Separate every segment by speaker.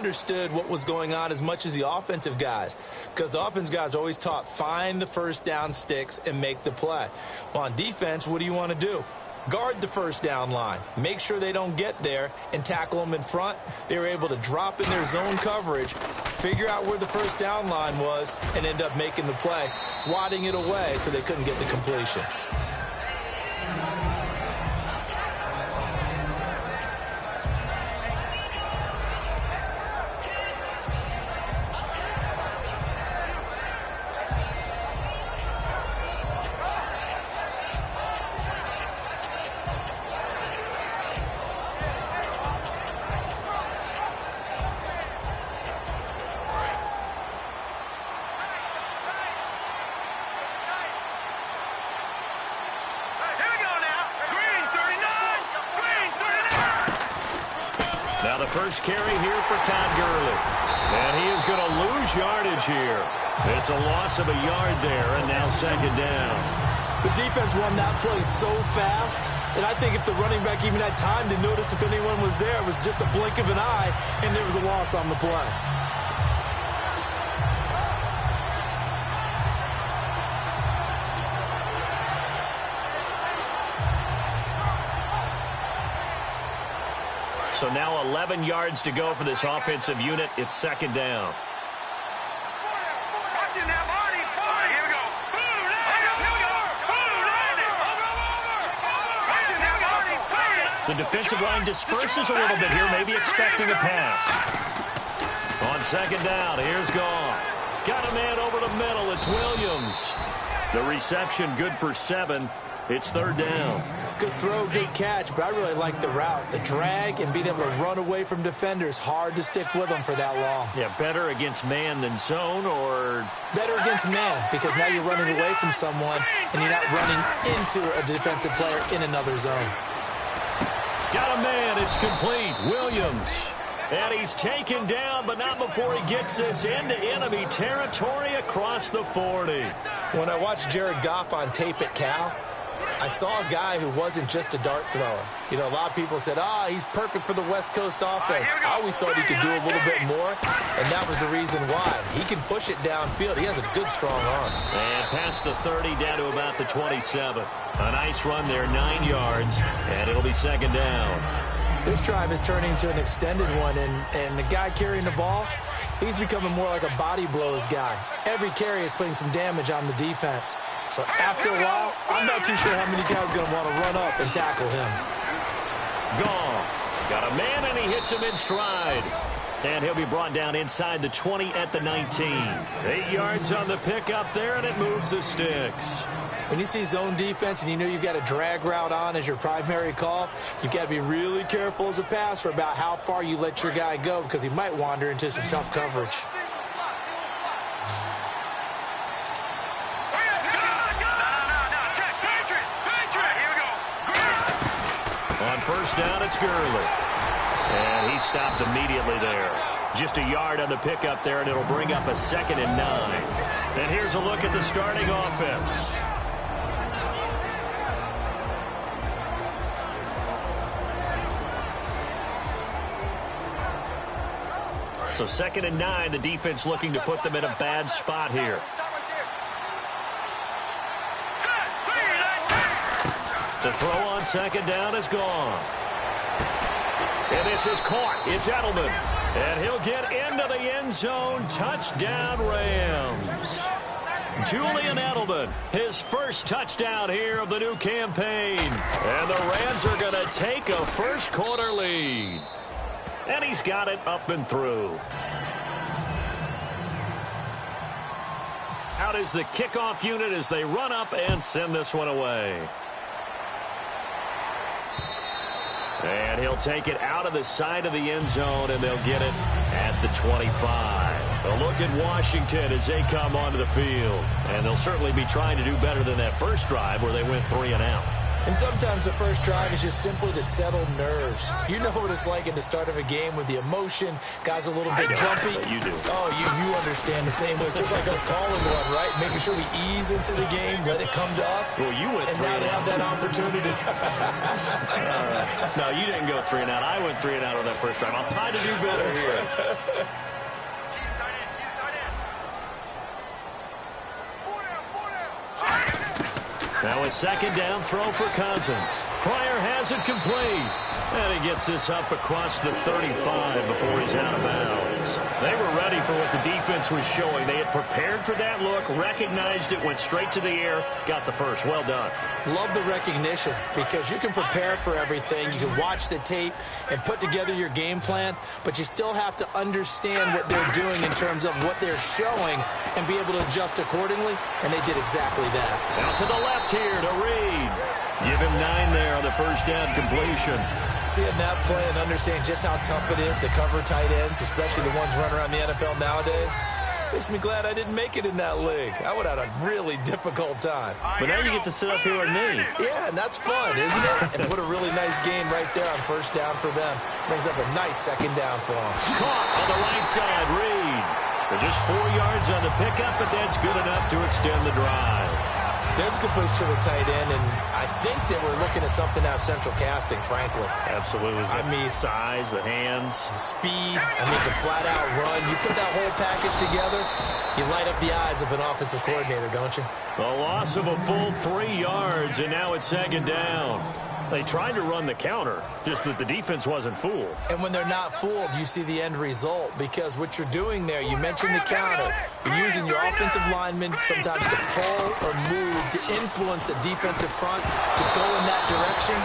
Speaker 1: understood what was going on as much as the offensive guys, because the offensive guys are always taught, find the first down sticks and make the play. Well, on defense, what do you want to do? Guard the first down line. Make sure they don't get there and tackle them in front. They were able to drop in their zone coverage, figure out where the first down line was, and end up making the play, swatting it away so they couldn't get the completion.
Speaker 2: Now the first carry here for Todd Gurley. And he is going to lose yardage here. It's a loss of a yard there, and now second down.
Speaker 1: The defense won that play so fast that I think if the running back even had time to notice if anyone was there, it was just a blink of an eye, and there was a loss on the play.
Speaker 2: So now 11 yards to go for this offensive unit. It's second down. The defensive line disperses a little bit here, maybe expecting a pass. On second down, here's Goff. Got a man over the middle. It's Williams. The reception good for 7. It's third down.
Speaker 1: Good throw, good catch, but I really like the route. The drag and being able to run away from defenders, hard to stick with them for that long.
Speaker 2: Yeah, better against man than zone, or?
Speaker 1: Better against man, because now you're running away from someone and you're not running into a defensive player in another zone.
Speaker 2: Got a man, it's complete. Williams. And he's taken down, but not before he gets this into enemy territory across the 40.
Speaker 1: When I watched Jared Goff on tape at Cal, I saw a guy who wasn't just a dart thrower. You know, a lot of people said, he's perfect for the West Coast offense. I always thought he could do a little bit more, and that was the reason why. He can push it downfield. He has a good, strong arm.
Speaker 2: And past the 30 down to about the 27. A nice run there, 9 yards, and it'll be second down.
Speaker 1: This drive is turning into an extended one, and the guy carrying the ball, he's becoming more like a body blows guy. Every carry is putting some damage on the defense. So after a while, I'm not too sure how many guys are going to want to run up and tackle him.
Speaker 2: Goff got a man, and he hits him in stride. And he'll be brought down inside the 20 at the 19. 8 yards on the pickup there, and it moves the sticks.
Speaker 1: When you see zone defense and you know you've got a drag route on as your primary call, you've got to be really careful as a passer about how far you let your guy go, because he might wander into some tough coverage.
Speaker 2: On first down, it's Gurley. And he stopped immediately there. Just a yard on the pickup there, and it'll bring up a 2nd and 9. And here's a look at the starting offense. So 2nd and 9, the defense looking to put them in a bad spot here. To throw on second down is Goff. And this is caught. It's Edelman. And he'll get into the end zone. Touchdown, Rams. Julian Edelman, his first touchdown here of the new campaign. And the Rams are going to take a first-quarter lead. And he's got it up and through. Out is the kickoff unit as they run up and send this one away. And he'll take it out of the side of the end zone, and they'll get it at the 25. A look at Washington as they come onto the field. And they'll certainly be trying to do better than that first drive where they went 3 and out.
Speaker 1: And sometimes the first drive is just simply to settle nerves. You know what it's like at the start of a game with the emotion. Guys a little bit jumpy.
Speaker 2: You do.
Speaker 1: Oh, you understand the same way. It's just like us calling one, right? Making sure we ease into the game, let it come to us.
Speaker 2: Well, you went
Speaker 1: and
Speaker 2: 3
Speaker 1: now
Speaker 2: and
Speaker 1: they
Speaker 2: out.
Speaker 1: have that opportunity.
Speaker 2: No, you didn't go 3 and out. I went 3 and out on that first drive. I'll try to do better here. Now a second down throw for Cousins. Pryor has it complete. And he gets this up across the 35 before he's out of bounds. They were ready for what the defense was showing. They had prepared for that look, recognized it, went straight to the air, got the first. Well done.
Speaker 1: Love the recognition because you can prepare for everything. You can watch the tape and put together your game plan, but you still have to understand what they're doing in terms of what they're showing and be able to adjust accordingly, and they did exactly that.
Speaker 2: Out to the left here to Reed. Give him 9 there on the first down completion.
Speaker 1: Seeing that play and understanding just how tough it is to cover tight ends, especially the ones running around the NFL nowadays, makes me glad I didn't make it in that league. I would have had a really difficult time.
Speaker 2: But now you get to sit up here with me.
Speaker 1: Yeah, and that's fun, isn't it? And put a really nice game right there on first down for them. Brings up a nice second down for them.
Speaker 2: Caught on the right side, Reed. They're just 4 yards on the pickup, but that's good enough to extend the drive.
Speaker 1: There's a good push to the tight end, and I think that we're looking at something out of central casting, frankly.
Speaker 2: Absolutely.
Speaker 1: I mean,
Speaker 2: size, the hands.
Speaker 1: Speed, the flat-out run. You put that whole package together, you light up the eyes of an offensive coordinator, don't you?
Speaker 2: A loss of a full 3 yards, and now it's second down. They tried to run the counter, just that the defense wasn't fooled.
Speaker 1: And when they're not fooled, you see the end result, because what you're doing there, you mentioned the counter. You're using your offensive linemen sometimes to pull or move to influence the defensive front to go in that direction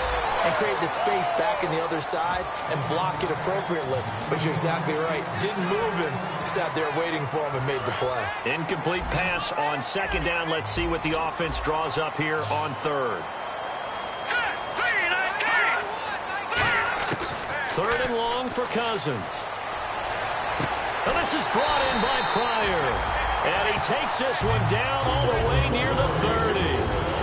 Speaker 1: and create the space back in the other side and block it appropriately. But you're exactly right. Didn't move him. Sat there waiting for him and made the play.
Speaker 2: Incomplete pass on second down. Let's see what the offense draws up here on third. Third and long for Cousins. Now this is brought in by Pryor. And he takes this one down all the way near the 30.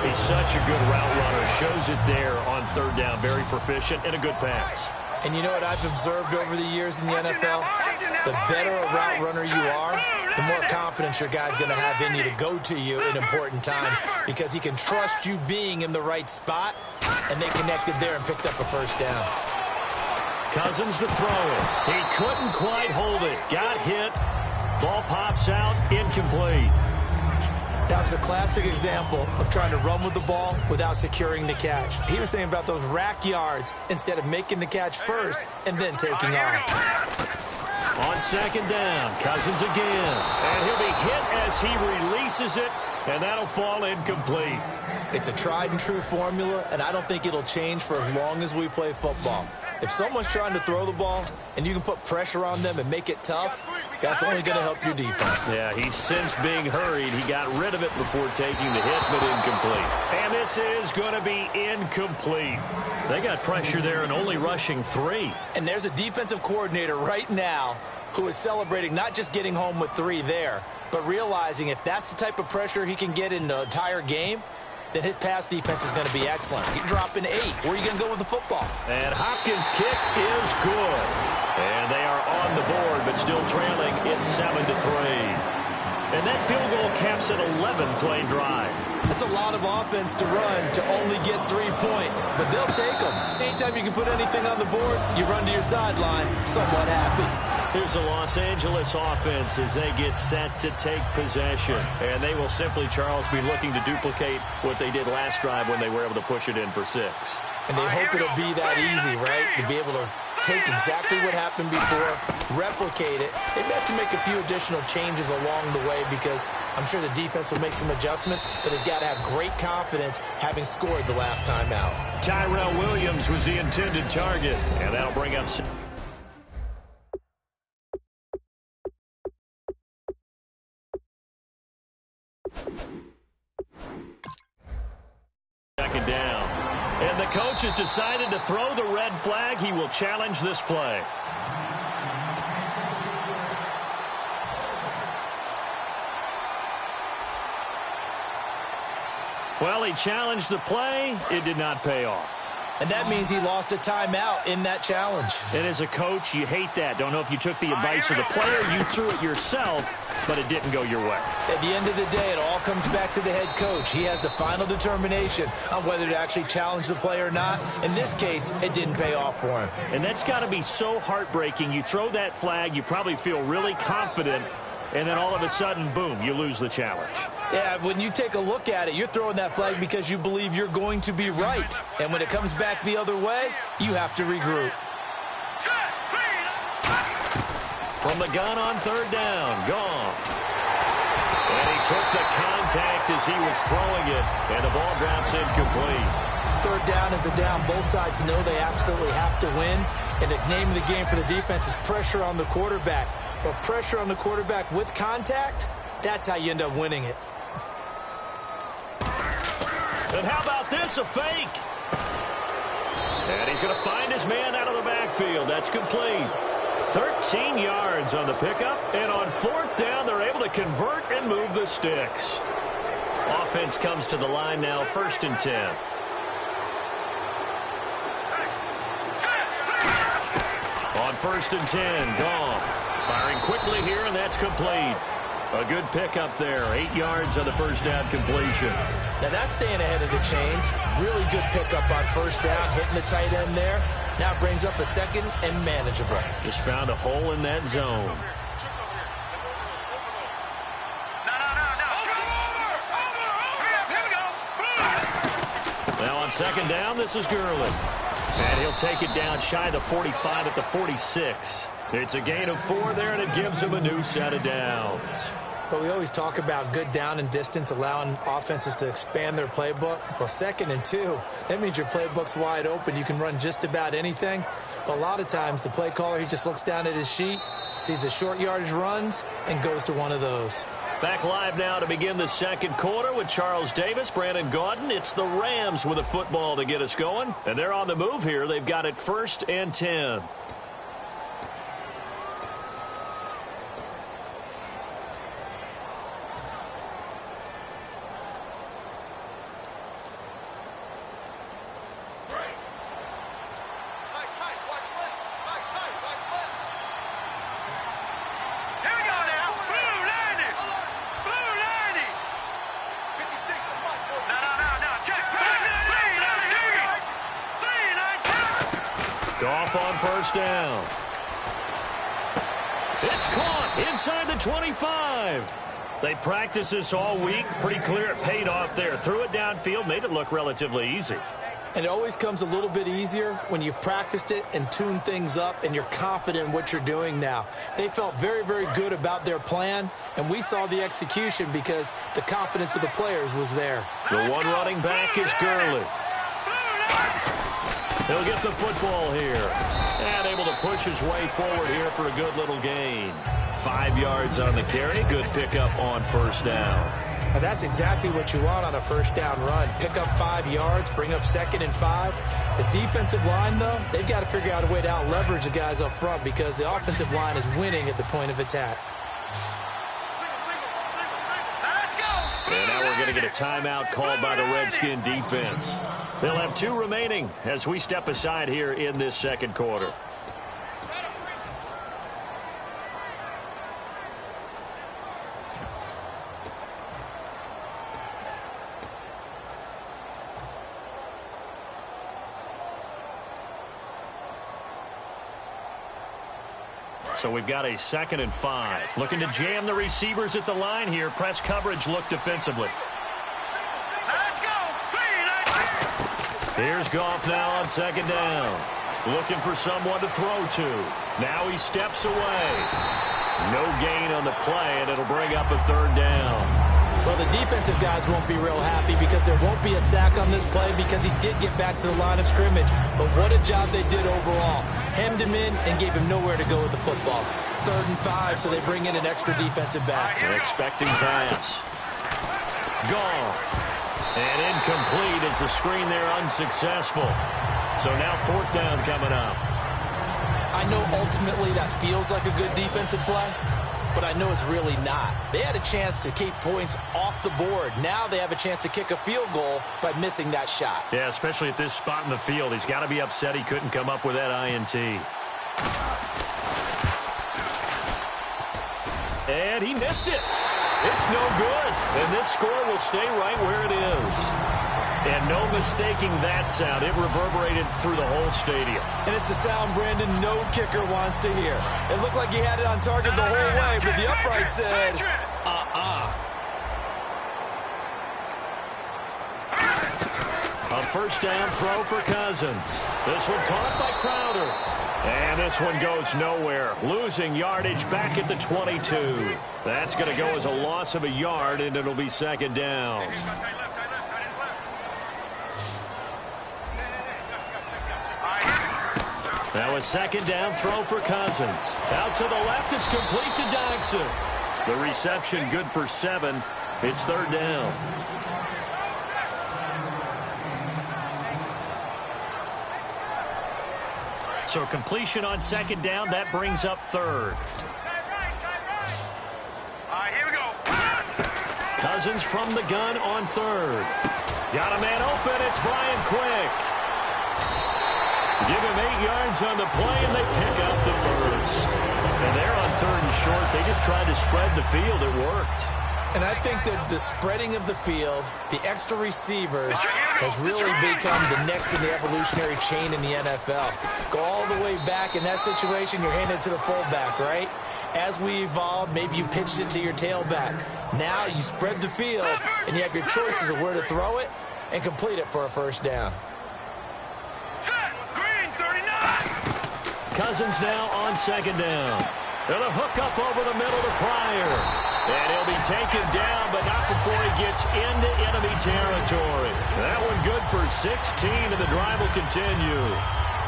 Speaker 2: He's such a good route runner. Shows it there on third down. Very proficient and a good pass.
Speaker 1: And you know what I've observed over the years in the NFL? The better a route runner you are, the more confidence your guy's going to have in you to go to you in important times, because he can trust you being in the right spot, and they connected there and picked up a first down.
Speaker 2: Cousins to throw it. He couldn't quite hold it. Got hit. Ball pops out. Incomplete.
Speaker 1: That was a classic example of trying to run with the ball without securing the catch. He was thinking about those rack yards instead of making the catch first and then taking off.
Speaker 2: On second down, Cousins again. And he'll be hit as he releases it, and that'll fall incomplete.
Speaker 1: It's a tried-and-true formula, and I don't think it'll change for as long as we play football. If someone's trying to throw the ball and you can put pressure on them and make it tough, that's only going to help your defense.
Speaker 2: Yeah, he's since being hurried. He got rid of it before taking the hit, but incomplete. And this is going to be incomplete. They got pressure there and only rushing 3.
Speaker 1: And there's a defensive coordinator right now who is celebrating not just getting home with 3 there, but realizing if that's the type of pressure he can get in the entire game, then his pass defense is going to be excellent. You're dropping 8. Where are you going to go with the football?
Speaker 2: And Hopkins' kick is good. And they are on the board, but still trailing. It's 7-3. And that field goal caps an 11-play drive.
Speaker 1: That's a lot of offense to run to only get 3 points, but they'll take them. Anytime you can put anything on the board, you run to your sideline somewhat happy.
Speaker 2: Here's the Los Angeles offense as they get set to take possession. And they will simply, Charles, be looking to duplicate what they did last drive when they were able to push it in for 6.
Speaker 1: And they hope it'll be that easy, right? To be able to take exactly what happened before, replicate it. They may have to make a few additional changes along the way because I'm sure the defense will make some adjustments, but they've got to have great confidence having scored the last time out.
Speaker 2: Tyrell Williams was the intended target, and that'll bring up... Second down. And the coach has decided to throw the red flag. He will challenge this play. Well, he challenged the play. It did not pay off.
Speaker 1: And that means he lost a timeout in that challenge.
Speaker 2: And as a coach, you hate that. Don't know if you took the advice of the player, you threw it yourself, but it didn't go your way.
Speaker 1: At the end of the day, it all comes back to the head coach. He has the final determination on whether to actually challenge the play or not. In this case, it didn't pay off for him.
Speaker 2: And that's got to be so heartbreaking. You throw that flag, you probably feel really confident, and then all of a sudden, boom, you lose the challenge.
Speaker 1: Yeah, when you take a look at it, you're throwing that flag because you believe you're going to be right. And when it comes back the other way, you have to regroup.
Speaker 2: From the gun on third down, Goff. And he took the contact as he was throwing it, and the ball drops incomplete.
Speaker 1: Third down is a down. Both sides know they absolutely have to win. And the name of the game for the defense is pressure on the quarterback. But pressure on the quarterback with contact, that's how you end up winning it.
Speaker 2: And how about this, a fake? And he's going to find his man out of the backfield. That's complete. 13 yards on the pickup. And on fourth down, they're able to convert and move the sticks. Offense comes to the line now, 1st and 10. On 1st and 10, Goff. Firing quickly here, and that's complete. A good pickup there. 8 yards on the first down completion.
Speaker 1: Now that's staying ahead of the chains. Really good pickup on first down, hitting the tight end there. Now brings up a second and manageable.
Speaker 2: Just found a hole in that zone. Now on second down, this is Gurley. And he'll take it down shy of the 45 at the 46. It's a gain of 4 there, and it gives him a new set of downs.
Speaker 1: But we always talk about good down and distance, allowing offenses to expand their playbook. Well, 2nd and 2, that means your playbook's wide open. You can run just about anything. But a lot of times, the play caller, he just looks down at his sheet, sees the short yardage runs, and goes to one of those.
Speaker 2: Back live now to begin the second quarter with Charles Davis, Brandon Gaudin. It's the Rams with a football to get us going. And they're on the move here. They've got it 1st and 10. Goff on first down. It's caught inside the 25. They practiced this all week. Pretty clear it paid off there. Threw it downfield, made it look relatively easy.
Speaker 1: And it always comes a little bit easier when you've practiced it and tuned things up and you're confident in what you're doing now. They felt very, very good about their plan, and we saw the execution because the confidence of the players was there.
Speaker 2: The one running back is Gurley. He'll get the football here. And able to push his way forward here for a good little gain. 5 yards on the carry. Good pickup on first down.
Speaker 1: Now that's exactly what you want on a first down run. Pick up 5 yards, bring up 2nd and 5. The defensive line, though, they've got to figure out a way to out-leverage the guys up front because the offensive line is winning at the point of attack.
Speaker 2: And now we're going to get a timeout called by the Redskin defense. They'll have 2 remaining as we step aside here in this second quarter. So we've got a 2nd and 5. Looking to jam the receivers at the line here. Press coverage look defensively.
Speaker 3: Let's go.
Speaker 2: Here's Goff now on 2nd down. Looking for someone to throw to. Now he steps away. No gain on the play, and it'll bring up a 3rd down.
Speaker 1: Well, the defensive guys won't be real happy because there won't be a sack on this play because he did get back to the line of scrimmage. But what a job they did overall. Hemmed him in and gave him nowhere to go with the football. 3rd and 5, so they bring in an extra defensive back.
Speaker 2: An expecting pass. Goff. And incomplete as the screen there unsuccessful. So now 4th down coming up.
Speaker 1: I know ultimately that feels like a good defensive play, but I know it's really not. They had a chance to keep points off the board. Now they have a chance to kick a field goal by missing that shot.
Speaker 2: Yeah, especially at this spot in the field. He's got to be upset he couldn't come up with that INT. And he missed it. It's no good. And this score will stay right where it is. And no mistaking that sound. It reverberated through the whole stadium.
Speaker 1: And it's the sound, Brandon, no kicker wants to hear. It looked like he had it on target the whole way, but the upright said,
Speaker 2: A first down throw for Cousins. This one caught by Crowder. And this one goes nowhere. Losing yardage back at the 22. That's going to go as a loss of a yard, and it'll be second down. Now a second down throw for Cousins. Out to the left, it's complete to Dodson. The reception good for 7. It's third down. So completion on second down, that brings up third.
Speaker 3: Here we go.
Speaker 2: Cousins from the gun on third. Got a man open, it's Brian Quick. Give him 8 yards on the play, and they pick up the first. And they're on third and short. They just tried to spread the field. It worked.
Speaker 1: And I think that the spreading of the field, the extra receivers, has really become the next in the evolutionary chain in the NFL. Go all the way back in that situation, you're handed it to the fullback, right? As we evolved, maybe you pitched it to your tailback. Now you spread the field, and you have your choices of where to throw it and complete it for a first down.
Speaker 2: Cousins now on second down. And a hook up over the middle to Pryor. And he'll be taken down, but not before he gets into enemy territory. That one good for 16, and the drive will continue.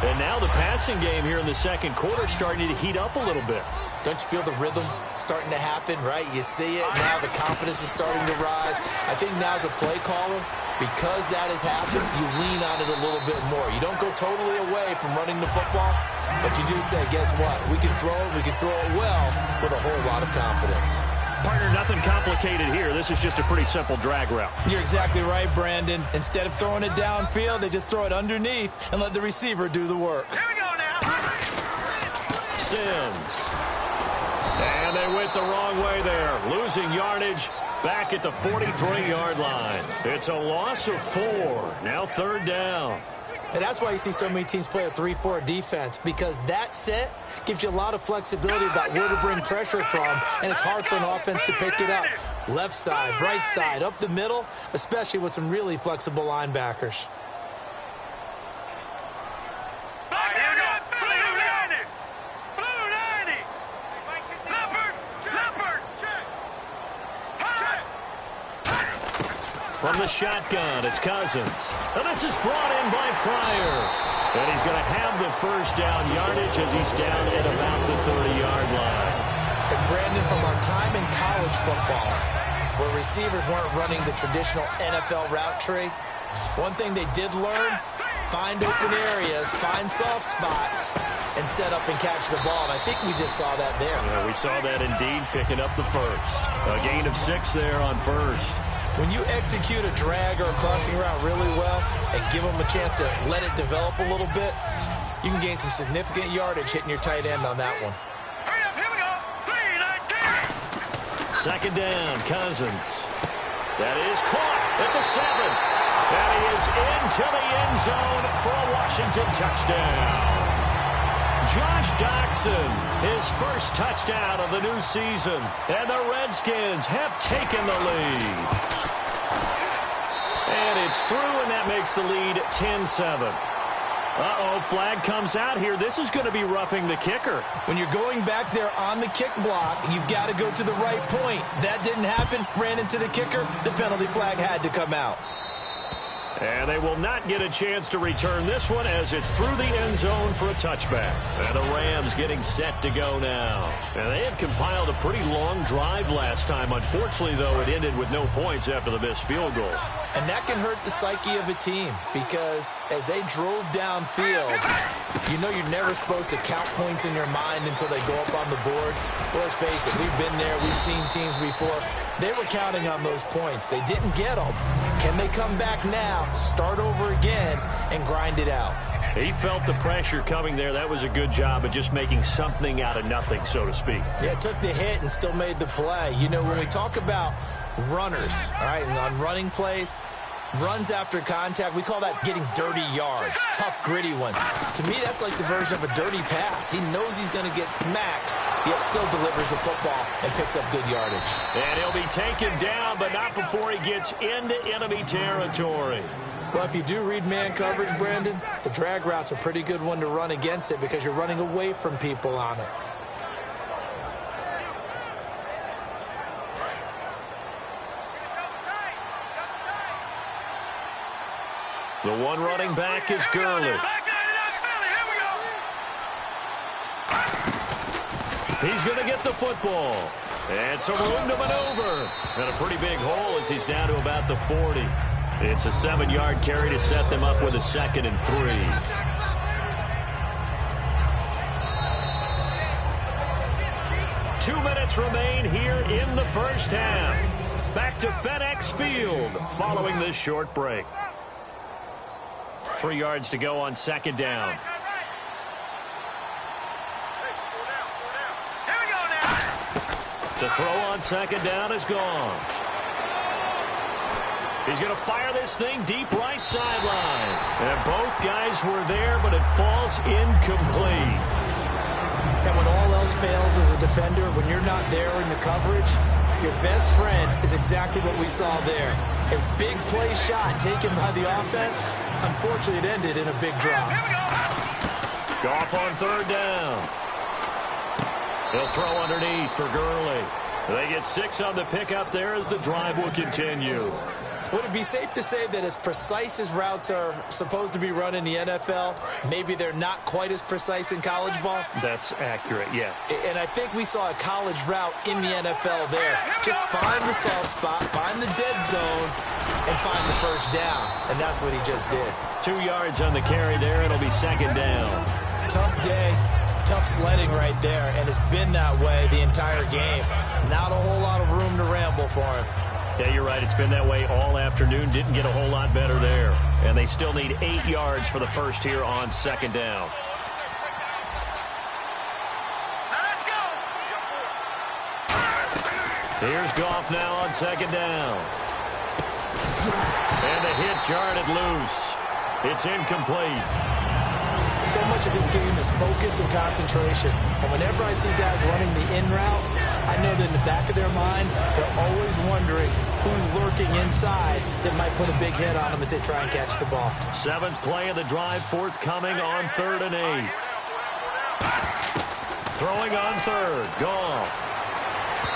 Speaker 2: And now the passing game here in the second quarter starting to heat up a little bit.
Speaker 1: Don't you feel the rhythm starting to happen, right? You see it, now the confidence is starting to rise. I think now as a play caller, because that has happened, you lean on it a little bit more. You don't go totally away from running the football, but you do say, guess what? We can throw it well with a whole lot of confidence.
Speaker 2: Partner, nothing complicated here. This is just a pretty simple drag route.
Speaker 1: You're exactly right, Brandon. Instead of throwing it downfield, they just throw it underneath and let the receiver do the work.
Speaker 3: Here we go now.
Speaker 2: Sims. And they went the wrong way there. Losing yardage back at the 43-yard line. It's a loss of 4. Now third down.
Speaker 1: And that's why you see so many teams play a 3-4 defense, because that set gives you a lot of flexibility about where to bring pressure from, and it's hard for an offense to pick it up. Left side, right side, up the middle, especially with some really flexible linebackers.
Speaker 2: From the shotgun, it's Cousins. And this is brought in by Pryor. And he's going to have the first down yardage as he's down at about the 30-yard line.
Speaker 1: And Brandon, from our time in college football, where receivers weren't running the traditional NFL route tree, one thing they did learn, find open areas, find soft spots, and set up and catch the ball. And I think we just saw that there.
Speaker 2: Yeah, we saw that indeed, picking up the first. A gain of 6 there on first.
Speaker 1: When you execute a drag or a crossing route really well and give them a chance to let it develop a little bit, you can gain some significant yardage hitting your tight end on that one.
Speaker 3: Hurry up, here we go. 3-19.
Speaker 2: Second down, Cousins. That is caught at the 7. And he is into the end zone for a Washington touchdown. Josh Doctson, his first touchdown of the new season. And the Redskins have taken the lead. And it's through, and that makes the lead 10-7. Uh-oh, flag comes out here. This is going to be roughing the kicker.
Speaker 1: When you're going back there on the kick block, you've got to go to the right point. That didn't happen. Ran into the kicker. The penalty flag had to come out.
Speaker 2: And they will not get a chance to return this one as it's through the end zone for a touchback. And the Rams getting set to go now. And they had compiled a pretty long drive last time. Unfortunately, though, it ended with no points after the missed field goal.
Speaker 1: And that can hurt the psyche of a team because as they drove downfield, you know you're never supposed to count points in your mind until they go up on the board. Well, let's face it, we've been there. We've seen teams before. They were counting on those points. They didn't get them. Can they come back now, start over again, and grind it out?
Speaker 2: He felt the pressure coming there. That was a good job of just making something out of nothing, so to speak.
Speaker 1: Yeah, took the hit and still made the play. You know, when we talk about runners, all right, and on running plays, runs after contact, we call that getting dirty yards, tough, gritty one. To me, that's like the version of a dirty pass. He knows he's going to get smacked, yet still delivers the football and picks up good yardage.
Speaker 2: And he'll be taken down, but not before he gets into enemy territory.
Speaker 1: Well, if you do read man coverage, Brandon, the drag route's a pretty good one to run against it because you're running away from people on it.
Speaker 2: The one running back is Gurley. He's going to get the football. And some room to maneuver. And a pretty big hole as he's down to about the 40. It's a 7-yard carry to set them up with a 2nd and 3. Two minutes remain here in the first half. Back to FedEx Field following this short break. 3 yards to go on 2nd down. To throw on 2nd down is gone. He's going to fire this thing deep right sideline. And both guys were there, but it falls incomplete.
Speaker 1: And when all else fails as a defender, when you're not there in the coverage, your best friend is exactly what we saw there. A big play shot taken by the offense. Unfortunately, it ended in a big drop.
Speaker 2: Goff on 3rd down. He'll throw underneath for Gurley. They get 6 on the pickup there as the drive will continue.
Speaker 1: Would it be safe to say that as precise as routes are supposed to be run in the NFL, maybe they're not quite as precise in college ball?
Speaker 2: That's accurate, yeah.
Speaker 1: And I think we saw a college route in the NFL there. Just find the soft spot, find the dead zone, and find the first down. And that's what he just did.
Speaker 2: 2 yards on the carry there. It'll be 2nd down.
Speaker 1: Tough day, tough sledding right there, and it's been that way the entire game. Not a whole lot of room to ramble for him.
Speaker 2: Yeah, you're right. It's been that way all afternoon. Didn't get a whole lot better there. And they still need 8 yards for the first here on 2nd down.
Speaker 3: Let's go.
Speaker 2: Here's Goff now on 2nd down. And the hit jarred it loose. It's incomplete.
Speaker 1: So much of his game is focus and concentration. And whenever I see guys running the in route, I know that in the back of their mind, they're always wondering who's lurking inside that might put a big hit on them as they try and catch the ball.
Speaker 2: 7th play of the drive forthcoming on 3rd and 8. Throwing on 3rd. Goff.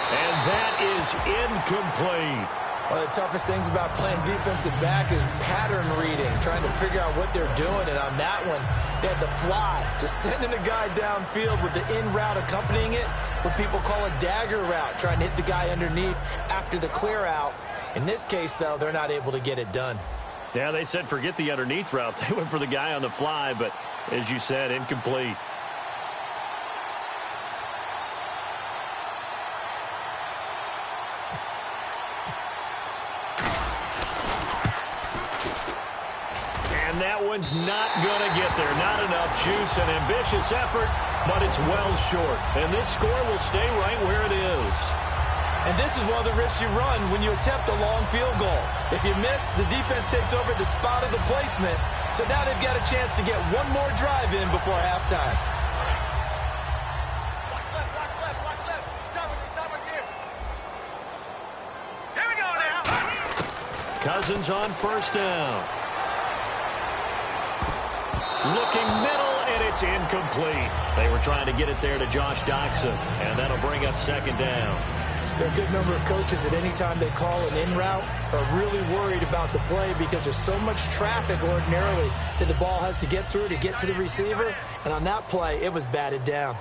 Speaker 2: And that is incomplete.
Speaker 1: One of the toughest things about playing defensive back is pattern reading, trying to figure out what they're doing. And on that one, they had the fly, just sending a guy downfield with the in route accompanying it, what people call a dagger route, trying to hit the guy underneath after the clear out. In this case, though, they're not able to get it done.
Speaker 2: Yeah, they said forget the underneath route. They went for the guy on the fly, but as you said, incomplete. And that one's not going to get there. Not enough juice. An ambitious effort, but it's well short. And this score will stay right where it is.
Speaker 1: And this is one of the risks you run when you attempt a long field goal. If you miss, the defense takes over the spot of the placement. So now they've got a chance to get one more drive in before halftime.
Speaker 3: Watch left. Stop it here. Here we go now.
Speaker 2: Cousins on 1st down. Looking middle, and it's incomplete. They were trying to get it there to Josh Doxson, and that'll bring up 2nd down.
Speaker 1: There are a good number of coaches that any time they call an in route are really worried about the play because there's so much traffic ordinarily that the ball has to get through to get to the receiver. And on that play, it was batted down.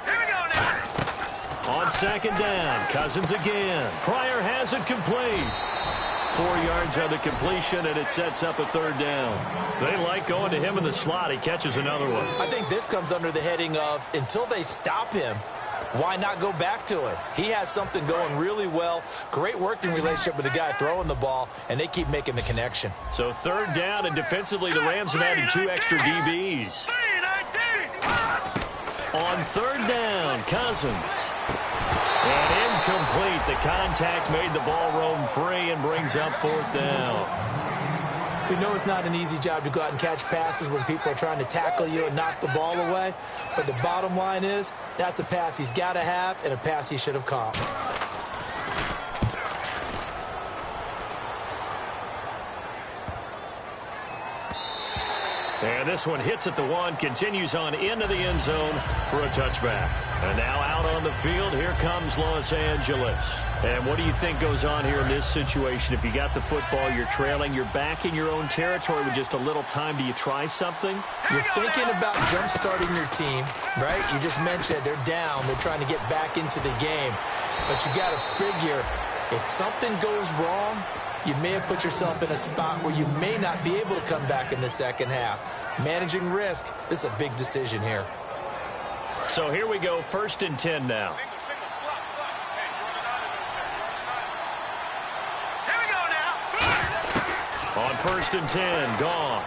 Speaker 3: Here we go now.
Speaker 2: On second down, Cousins again. Pryor has it complete. 4 yards on the completion, and it sets up a third down. They like going to him in the slot. He catches another one.
Speaker 1: I think this comes under the heading of until they stop him, why not go back to it? He has something going really well. Great working relationship with the guy throwing the ball, and they keep making the connection.
Speaker 2: So third down, and defensively the Rams have added 2 extra DBs. On third down, Cousins. And incomplete. The contact made the ball roam free and brings up fourth down.
Speaker 1: We know it's not an easy job to go out and catch passes when people are trying to tackle you and knock the ball away. But the bottom line is, that's a pass he's got to have and a pass he should have caught.
Speaker 2: And this one hits at the 1, continues on into the end zone for a touchback. And now out on the field, here comes Los Angeles. And what do you think goes on here in this situation? If you got the football, you're trailing, you're back in your own territory with just a little time. Do you try something?
Speaker 1: You're thinking about jump-starting your team, right? You just mentioned they're down. They're trying to get back into the game. But you got to figure, if something goes wrong, you may have put yourself in a spot where you may not be able to come back in the second half. Managing risk, this is a big decision here.
Speaker 2: So here we go, 1st and 10 now.
Speaker 3: Single, slot. Hey, here we go now.
Speaker 2: On 1st and 10, Goff.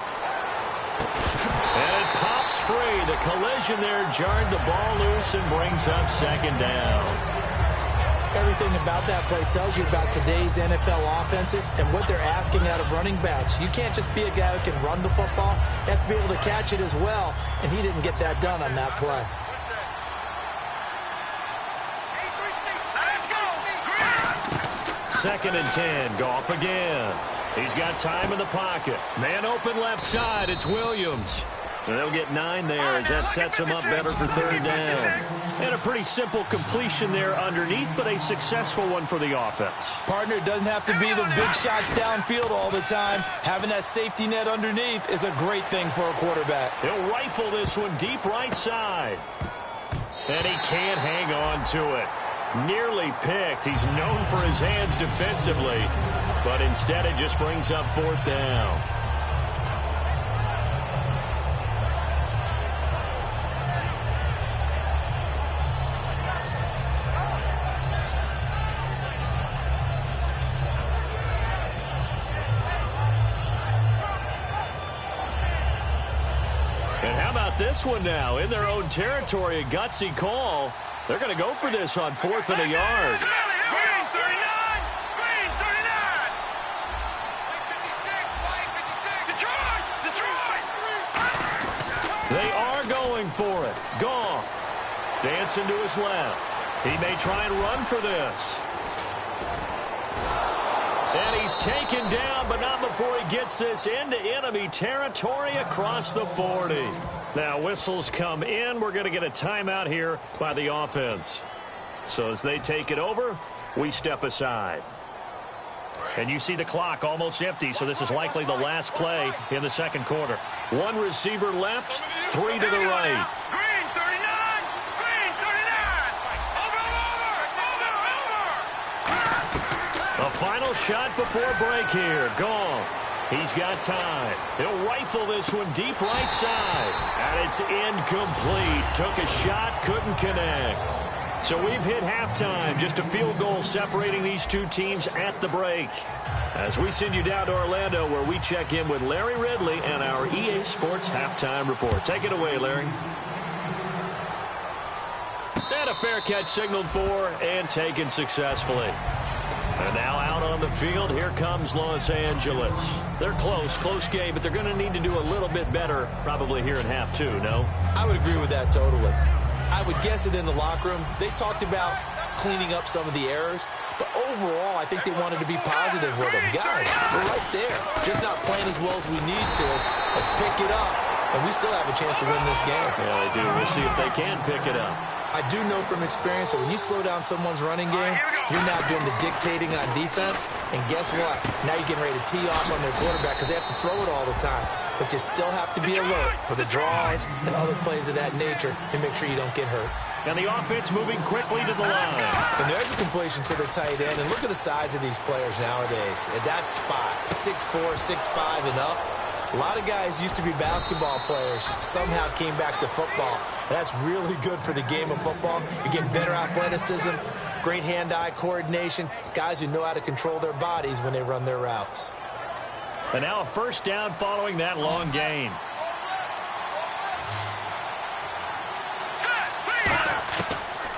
Speaker 2: And it pops free. The collision there jarred the ball loose and brings up second down.
Speaker 1: Everything about that play tells you about today's NFL offenses and what they're asking out of running backs. You can't just be a guy who can run the football. You have to be able to catch it as well, and he didn't get that done on that play.
Speaker 3: Let's go.
Speaker 2: 2nd and 10, Goff again. He's got time in the pocket. Man open left side, it's Williams. And they'll get 9 there as that sets him up better for third down. And a pretty simple completion there underneath, but a successful one for the offense.
Speaker 1: Partner, it doesn't have to be the big shots downfield all the time. Having that safety net underneath is a great thing for a quarterback.
Speaker 2: He'll rifle this one deep right side. And he can't hang on to it. Nearly picked. He's known for his hands defensively, but instead it just brings up fourth down. This one now in their own territory, a gutsy call. They're going to go for this on 4th and a yard.
Speaker 3: Green 39. Green 39. Detroit.
Speaker 2: They are going for it. Goff dancing to his left. He may try and run for this. And he's taken down, but not before he gets this into enemy territory across the 40. Now whistles come in. We're going to get a timeout here by the offense. So as they take it over, we step aside. And you see the clock almost empty, so this is likely the last play in the second quarter. 1 receiver left, 3 to the right.
Speaker 3: Green 39. Green 39. Over.
Speaker 2: A final shot before break here. Goff. He's got time. He'll rifle this one deep right side. And it's incomplete. Took a shot, couldn't connect. So we've hit halftime. Just a field goal separating these two teams at the break. As we send you down to Orlando, where we check in with Larry Ridley and our EA Sports Halftime Report. Take it away, Larry. And a fair catch signaled for and taken successfully. And now out on the field, here comes Los Angeles. They're close game, but they're going to need to do a little bit better probably here in half 2, no?
Speaker 1: I would agree with that totally. I would guess it in the locker room. They talked about cleaning up some of the errors, but overall, I think they wanted to be positive with them. Guys, we're right there. Just not playing as well as we need to. Let's pick it up, and we still have a chance to win this game.
Speaker 2: Yeah, they do. We'll see if they can pick it up.
Speaker 1: I do know from experience that when you slow down someone's running game, you're now doing the dictating on defense. And guess what? Now you're getting ready to tee off on their quarterback because they have to throw it all the time. But you still have to be alert for the draws and other plays of that nature to make sure you don't get hurt.
Speaker 2: And the offense moving quickly to the line.
Speaker 1: And there's a completion to the tight end. And look at the size of these players nowadays. At that spot, 6'4", 6'5", and up. A lot of guys used to be basketball players, somehow came back to football. And that's really good for the game of football. You're getting better athleticism, great hand-eye coordination, guys who know how to control their bodies when they run their routes.
Speaker 2: And now a first down following that long gain.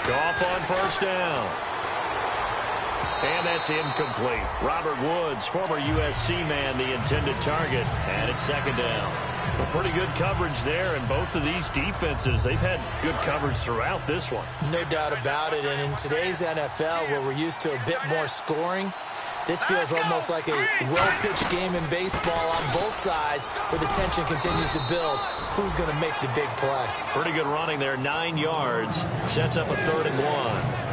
Speaker 2: Goff on first down. And that's incomplete. Robert Woods, former USC man, the intended target. And it's second down. Well, pretty good coverage there, and both of these defenses, they've had good coverage throughout this one.
Speaker 1: No doubt about it. And in today's NFL, where we're used to a bit more scoring, this feels almost like a well-pitched game in baseball on both sides where the tension continues to build. Who's going to make the big play?
Speaker 2: Pretty good running there, 9 yards. Sets up a 3rd and 1.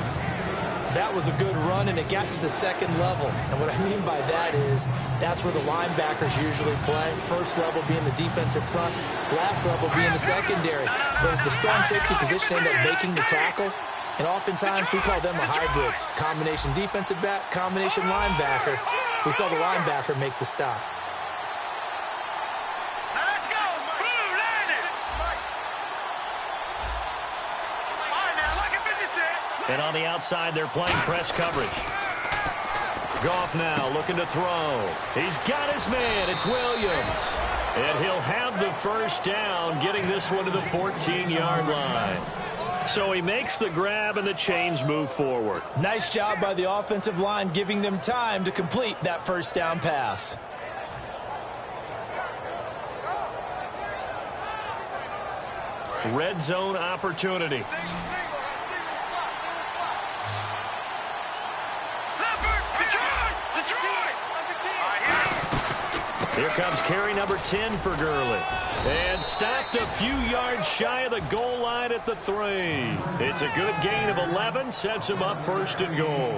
Speaker 1: That was a good run, and it got to the second level. And what I mean by that is that's where the linebackers usually play. First level being the defensive front, last level being the secondary. But the strong safety position ended up making the tackle. And oftentimes we call them a hybrid. Combination defensive back, combination linebacker. We saw the linebacker make the stop.
Speaker 3: Let's go. Blue, land it. All right, now, look at 56.
Speaker 2: And on the outside, they're playing press coverage. Goff now looking to throw. He's got his man. It's Williams. And he'll have the first down, getting this one to the 14-yard line. So he makes the grab, and the chains move forward.
Speaker 1: Nice job by the offensive line, giving them time to complete that first down pass.
Speaker 2: Red zone opportunity. Here comes carry number 10 for Gurley. And stopped a few yards shy of the goal line at the 3. It's a good gain of 11, sets him up 1st and goal.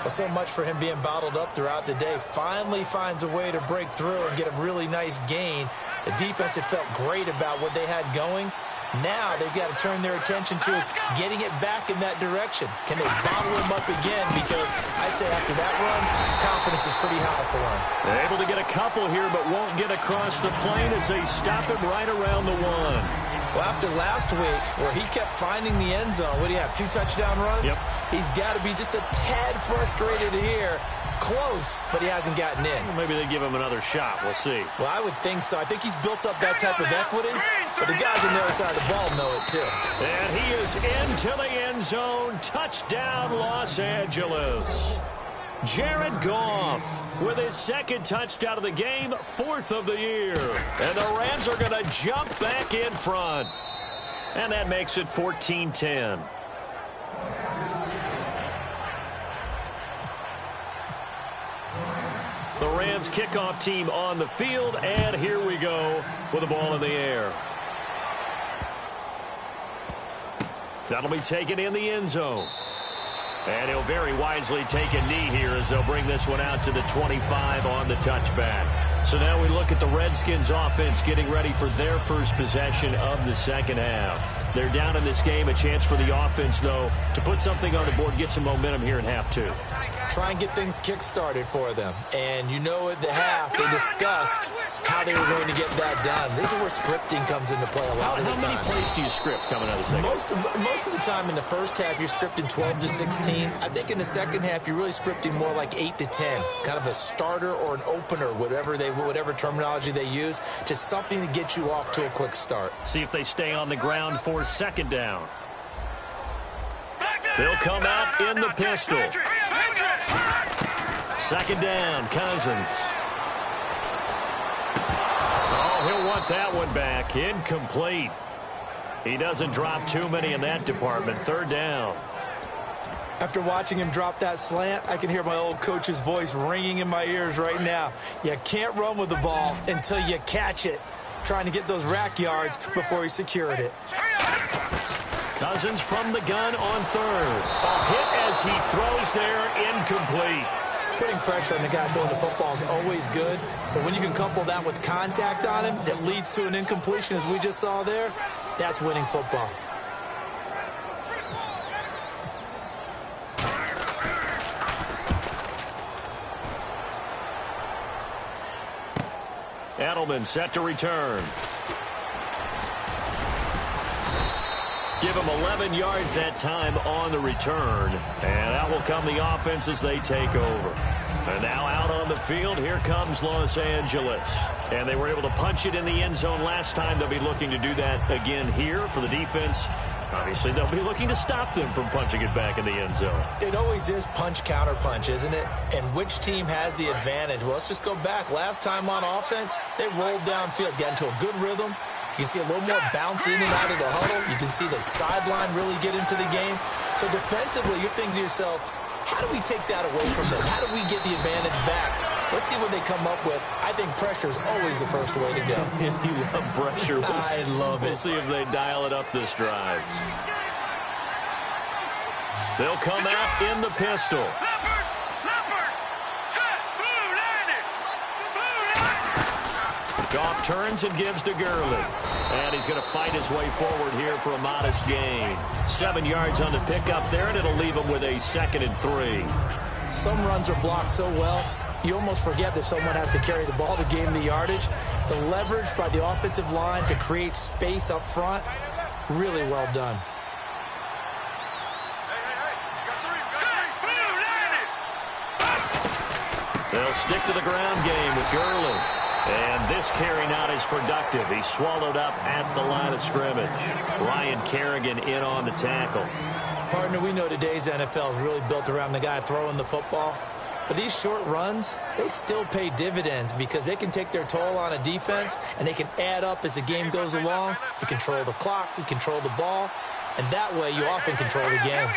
Speaker 1: Well, so much for him being bottled up throughout the day. Finally finds a way to break through and get a really nice gain. The defense had felt great about what they had going. Now they've got to turn their attention to getting it back in that direction. Can they bottle him up again? Because I'd say after that run, confidence is pretty high for him.
Speaker 2: They're able to get a couple here, but won't get across the plane as they stop him right around the 1.
Speaker 1: Well, after last week, where he kept finding the end zone, what do you have, 2 touchdown runs?
Speaker 2: Yep.
Speaker 1: He's got to be just a tad frustrated here. Close, but he hasn't gotten in.
Speaker 2: Well, maybe they give him another shot. We'll see.
Speaker 1: Well, I would think so. I think he's built up that type of equity, but the guys on the other side of the ball know it too.
Speaker 2: And he is into the end zone. Touchdown, Los Angeles. Jared Goff with his 2nd touchdown of the game, 4th of the year. And the Rams are going to jump back in front. And that makes it 14-10. The Rams kickoff team on the field, and here we go with the ball in the air. That'll be taken in the end zone. And he'll very wisely take a knee here as they'll bring this one out to the 25 on the touchback. So now we look at the Redskins offense getting ready for their first possession of the second half. They're down in this game. A chance for the offense, though, to put something on the board, get some momentum here in half 2.
Speaker 1: Try and get things kick-started for them. And you know at the half, they discussed how they were going to get that done. This is where scripting comes into play a lot of the time.
Speaker 2: How many plays do you script coming out of the second?
Speaker 1: Most of the time in the first half, you're scripting 12 to 16. I think in the second half, you're really scripting more like 8 to 10. Kind of a starter or an opener, whatever terminology they use. Just something to get you off to a quick start.
Speaker 2: See if they stay on the ground for second down. They'll come out in the pistol. Second down, Cousins. Oh, he'll want that one back. Incomplete. He doesn't drop too many in that department. 3rd down.
Speaker 1: After watching him drop that slant, I can hear my old coach's voice ringing in my ears right now. You can't run with the ball until you catch it. Trying to get those rack yards before he secured it.
Speaker 2: Cousins from the gun on third. A hit as he throws there, incomplete.
Speaker 1: Putting pressure on the guy throwing the football is always good, but when you can couple that with contact on him that leads to an incompletion, as we just saw there, that's winning football.
Speaker 2: Edelman set to return. Give him 11 yards that time on the return. And out will come the offense as they take over. And now out on the field, here comes Los Angeles. And they were able to punch it in the end zone last time. They'll be looking to do that again here for the defense. Obviously, they'll be looking to stop them from punching it back in the end zone.
Speaker 1: It always is punch, counter punch, isn't it? And which team has the advantage? Well, let's just go back. Last time on offense, they rolled downfield, got into a good rhythm. You can see a little more bounce in and out of the huddle. You can see the sideline really get into the game. So defensively, you're thinking to yourself, how do we take that away from them? How do we get the advantage back? Let's see what they come up with. I think pressure is always the first way to go.
Speaker 2: You love pressure.
Speaker 1: I love it.
Speaker 2: We'll see if they dial it up this drive. They'll come out in the pistol. Goff turns and gives to Gurley. And he's going to fight his way forward here for a modest gain. 7 yards on the pickup there, and it'll leave him with a 2nd and 3.
Speaker 1: Some runs are blocked so well, you almost forget that someone has to carry the ball to gain the yardage. The leverage by the offensive line to create space up front, really well done.
Speaker 2: They'll stick to the ground game with Gurley. And this carry not as productive. He's swallowed up at the line of scrimmage. Ryan Kerrigan in on the tackle.
Speaker 1: Partner, we know today's NFL is really built around the guy throwing the football. But these short runs, they still pay dividends because they can take their toll on a defense and they can add up as the game goes along. You control the clock, you control the ball, and that way you often control the game.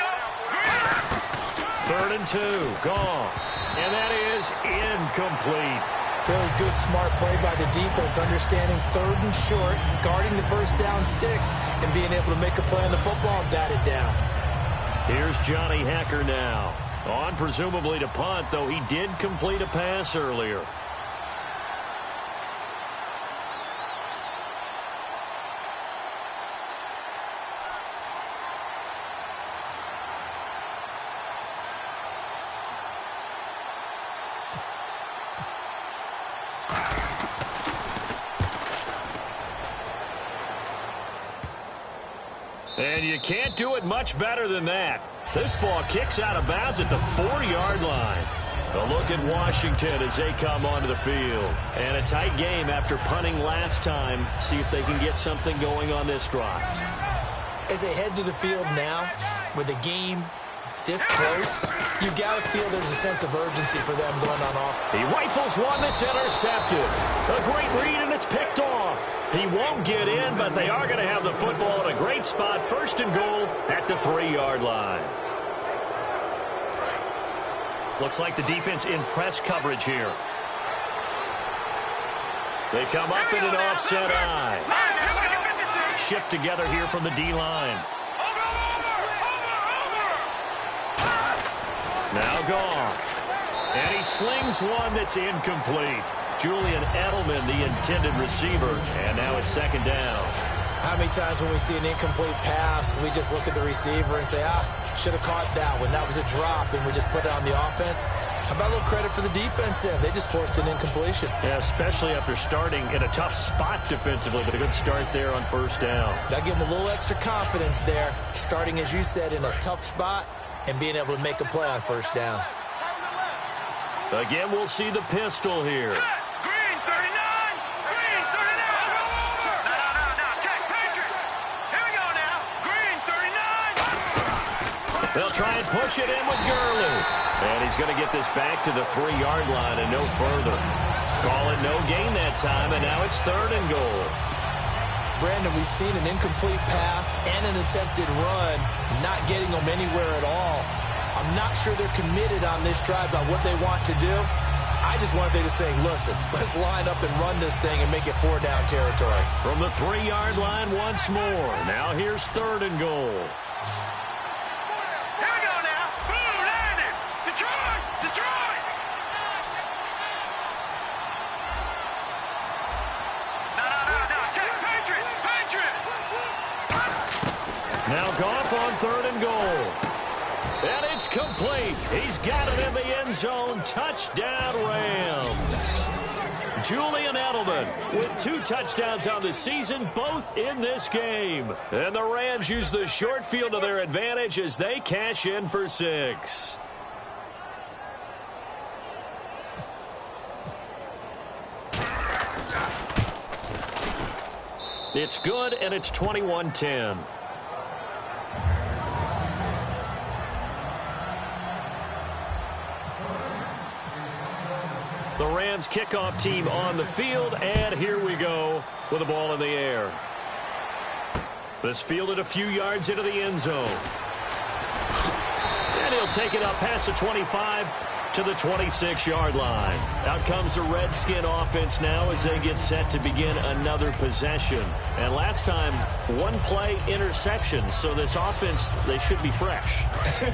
Speaker 2: 3rd and 2, Goff. And that is incomplete.
Speaker 1: Really good, smart play by the defense, understanding 3rd and short, guarding the first down sticks, and being able to make a play on the football and bat it down.
Speaker 2: Here's Johnny Hacker now. On presumably to punt, though he did complete a pass earlier. And you can't do it much better than that. This ball kicks out of bounds at the 4-yard line. A look at Washington as they come onto the field. And a tight game after punting last time. See if they can get something going on this drive.
Speaker 1: As they head to the field now, with the game this close, you've got to feel there's a sense of urgency for them going on off.
Speaker 2: He rifles one that's intercepted. A great read, and it's picked off. He won't get in, but they are going to have the football in a great spot. 1st and goal at the 3-yard line. Looks like the defense in press coverage here. They come up in an offset eye. Shift together here from the D-line. Now Goff. And he slings one that's incomplete. Julian Edelman, the intended receiver, and now it's 2nd down.
Speaker 1: How many times when we see an incomplete pass, we just look at the receiver and say, should have caught that one. That was a drop, and we just put it on the offense. How about a little credit for the defense there? They just forced an incompletion.
Speaker 2: Yeah, especially after starting in a tough spot defensively, but a good start there on 1st down.
Speaker 1: That give them a little extra confidence there, starting, as you said, in a tough spot and being able to make a play on 1st down.
Speaker 2: Again, we'll see the pistol here. They'll try and push it in with Gurley. And he's going to get this back to the 3-yard line and no further. Call it no gain that time, and now it's 3rd and goal.
Speaker 1: Brandon, we've seen an incomplete pass and an attempted run, not getting them anywhere at all. I'm not sure they're committed on this drive about what they want to do. I just wanted them to say, listen, let's line up and run this thing and make it 4-down territory.
Speaker 2: From the 3-yard line once more. Now here's 3rd and goal.
Speaker 3: Here we go now. Boom, landed. Detroit, Detroit. No. Check, Patriot.
Speaker 2: Now Goff on 3rd and goal. And it's complete. He's got it in the end zone. Touchdown, Rams. Julian Edelman with 2 touchdowns on the season, both in this game. And the Rams use the short field to their advantage as they cash in for 6. It's good, and it's 21-10. The Rams kickoff team on the field, and here we go with the ball in the air. This fielded a few yards into the end zone. And he'll take it up past the 25 to the 26-yard line. Out comes the Redskin offense now as they get set to begin another possession. And last time, 1-play interception, so this offense, they should be fresh.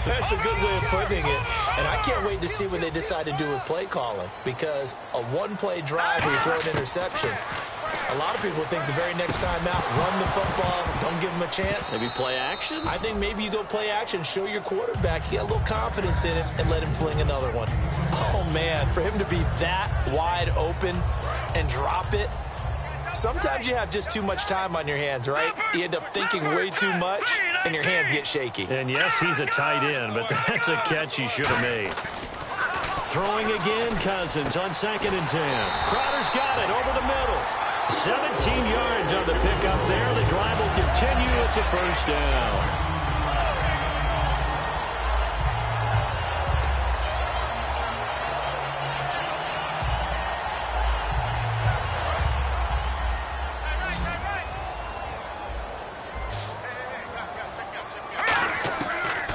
Speaker 1: That's a good way of putting it. And I can't wait to see what they decide to do with play calling, because a 1-play drive where you throw an interception, a lot of people think the very next time out, run the football, don't give them a chance.
Speaker 2: Maybe play action?
Speaker 1: I think maybe you go play action, show your quarterback, you get a little confidence in him, and let him fling another one. Oh, man, for him to be that wide open and drop it, sometimes you have just too much time on your hands, right? You end up thinking way too much, and your hands get shaky.
Speaker 2: And yes, he's a tight end, but that's a catch he should have made. Throwing again, Cousins on 2nd and 10. Crowder's got it over the middle. 17 yards on the pickup there. The drive will continue. It's a 1st down.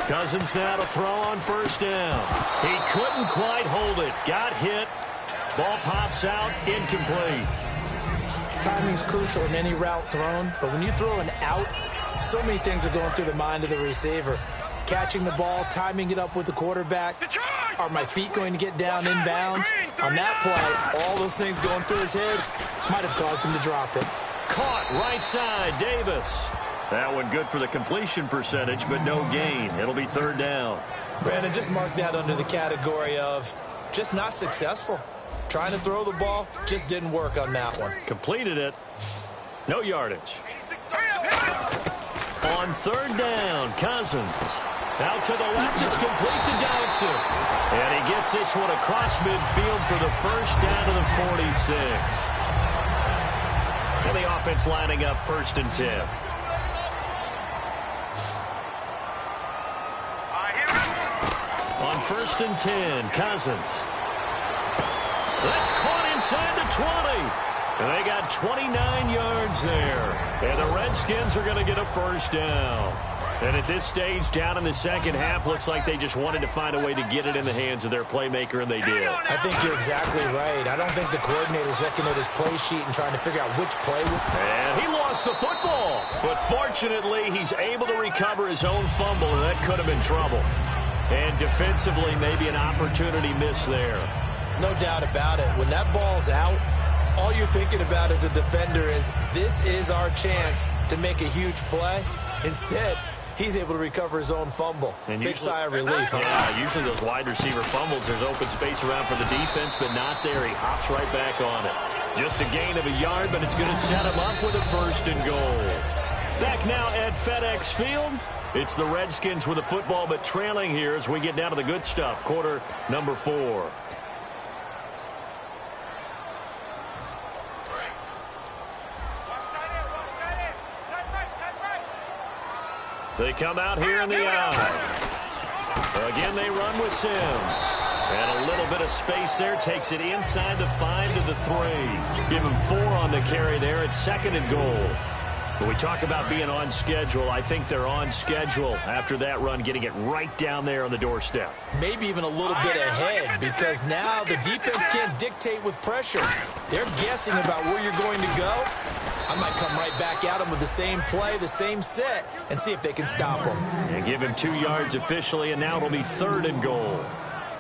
Speaker 2: Cousins now to throw on 1st down. He couldn't quite hold it. Got hit. Ball pops out. Incomplete.
Speaker 1: Timing's crucial in any route thrown, but when you throw an out, so many things are going through the mind of the receiver. Catching the ball, timing it up with the quarterback. Are my feet going to get down inbounds? On that play, all those things going through his head might have caused him to drop it.
Speaker 2: Caught right side, Davis. That one good for the completion percentage, but no gain. It'll be 3rd down.
Speaker 1: Brandon, just mark that under the category of just not successful. Trying to throw the ball, just didn't work on that one.
Speaker 2: Completed it. No yardage. On 3rd down, Cousins. Out to the left, it's complete to Dodson. And he gets this one across midfield for the 1st down to the 46. And the offense lining up 1st and 10. On 1st and 10, Cousins. That's caught inside the 20. And they got 29 yards there. And the Redskins are going to get a 1st down. And at this stage, down in the second half, looks like they just wanted to find a way to get it in the hands of their playmaker, and they did.
Speaker 1: I think you're exactly right. I don't think the coordinator's looking at his play sheet and trying to figure out which play.
Speaker 2: And he lost the football. But fortunately, he's able to recover his own fumble, and that could have been trouble. And defensively, maybe an opportunity missed there.
Speaker 1: No doubt about it. When that ball's out, all you're thinking about as a defender is, this is our chance to make a huge play. Instead, he's able to recover his own fumble. And big sigh of relief.
Speaker 2: Yeah, usually those wide receiver fumbles, there's open space around for the defense, but not there. He hops right back on it. Just a gain of a yard, but it's going to set him up with a 1st and goal. Back now at FedEx Field. It's the Redskins with the football, but trailing here as we get down to the good stuff. Quarter number 4. They come out here in the eye. Again, they run with Sims. And a little bit of space there. Takes it inside the 5 to the 3. Give him 4 on the carry there at 2nd and goal. When we talk about being on schedule, I think they're on schedule after that run, getting it right down there on the doorstep.
Speaker 1: Maybe even a little bit ahead, because now the defense can't dictate with pressure. They're guessing about where you're going to go. I might come right back at them with the same play, the same set, and see if they can stop them.
Speaker 2: And give him 2 yards officially, and now it'll be 3rd and goal.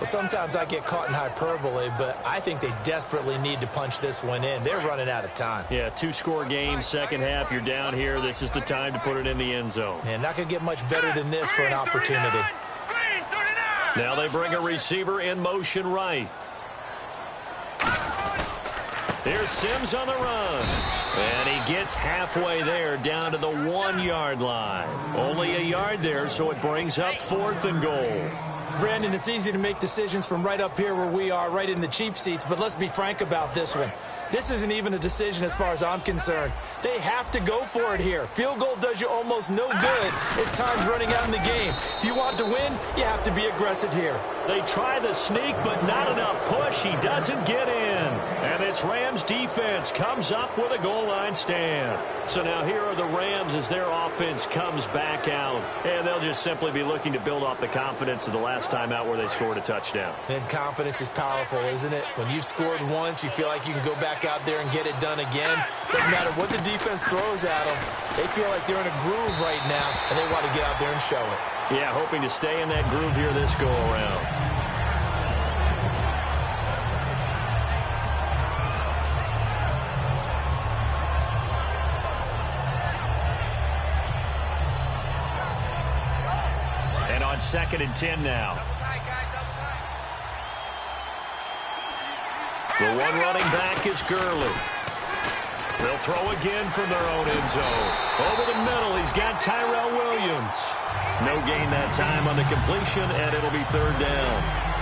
Speaker 1: Well, sometimes I get caught in hyperbole, but I think they desperately need to punch this one in. They're running out of time.
Speaker 2: Yeah, 2-score game, second half. You're down here. This is the time to put it in the end zone.
Speaker 1: And not going to get much better than this for an opportunity.
Speaker 2: Now they bring a receiver in motion right. Here's Sims on the run. And he gets halfway there, down to the 1-yard line. Only a yard there, so it brings up 4th and goal.
Speaker 1: Brandon, it's easy to make decisions from right up here where we are, right in the cheap seats, but let's be frank about this one. This isn't even a decision as far as I'm concerned. They have to go for it here. Field goal does you almost no good as time's running out in the game. If you want to win, you have to be aggressive here.
Speaker 2: They try the sneak, but not enough push. He doesn't get in. And this Rams defense comes up with a goal line stand. So now here are the Rams as their offense comes back out. And they'll just simply be looking to build off the confidence of the last time out where they scored a touchdown.
Speaker 1: And confidence is powerful, isn't it? When you've scored once, you feel like you can go back out there and get it done again. Doesn't matter what the defense throws at them. They feel like they're in a groove right now, and they want to get out there and show it.
Speaker 2: Yeah, hoping to stay in that groove here this go-around. And on 2nd and 10 now. The one running back is Gurley. They'll throw again from their own end zone. Over the middle, he's got Tyrell Williams. No gain that time on the completion, and it'll be 3rd down.